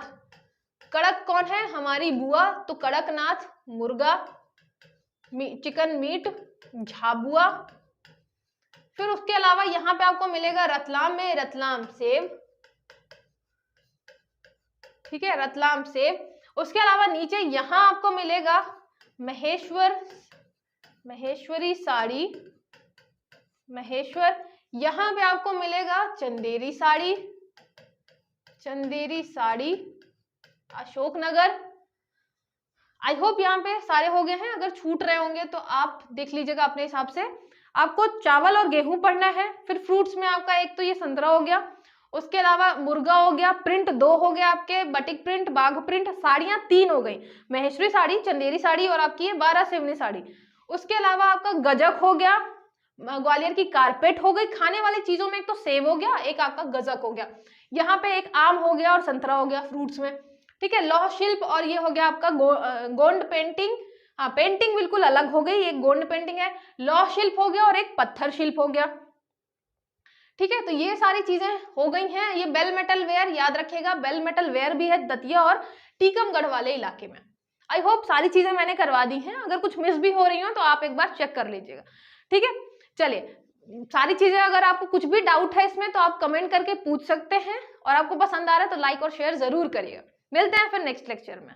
कड़क कौन है, हमारी बुआ, तो कड़कनाथ मुर्गा, चिकन मीट, झाबुआ। फिर उसके अलावा यहाँ पे आपको मिलेगा रतलाम में रतलाम सेव, ठीक है, रतलाम सेव। उसके अलावा नीचे यहाँ आपको मिलेगा महेश्वरी साड़ी, महेश्वर। यहाँ पे आपको मिलेगा चंदेरी साड़ी, चंदेरी साड़ी अशोकनगर। आई होप यहाँ पे सारे हो गए हैं, अगर छूट रहे होंगे तो आप देख लीजिएगा अपने हिसाब से। आपको चावल और गेहूं पढ़ना है। फिर फ्रूट्स में आपका एक तो ये संतरा हो गया, उसके अलावा मुर्गा हो गया, प्रिंट 2 हो गया आपके, बटिक प्रिंट, बाघ प्रिंट, साड़ियां 3 हो गई, महेश्वरी साड़ी, चंदेरी साड़ी और आपकी ये 12 सेवनी साड़ी। उसके अलावा आपका गजक हो गया, ग्वालियर की कारपेट हो गई। खाने वाली चीजों में एक तो सेब हो गया, एक आपका गजक हो गया, यहाँ पे एक आम हो गया और संतरा हो गया फ्रूट्स में, ठीक है। लौह शिल्प और ये हो गया आपका गोंड पेंटिंग, हाँ पेंटिंग बिल्कुल अलग हो गई, एक गोंड पेंटिंग है, लौह शिल्प हो गया और एक पत्थर शिल्प हो गया, ठीक है। तो ये सारी चीजें हो गई हैं। ये बेल मेटल वेयर याद रखिएगा, बेल मेटल वेयर भी है दतिया और टीकमगढ़ वाले इलाके में। आई होप सारी चीजें मैंने करवा दी हैं, अगर कुछ मिस भी हो रही हो तो आप एक बार चेक कर लीजिएगा, ठीक है। चलिए, सारी चीजें अगर आपको कुछ भी डाउट है इसमें तो आप कमेंट करके पूछ सकते हैं, और आपको पसंद आ रहा है तो लाइक और शेयर जरूर करिएगा। मिलते हैं फिर नेक्स्ट लेक्चर में।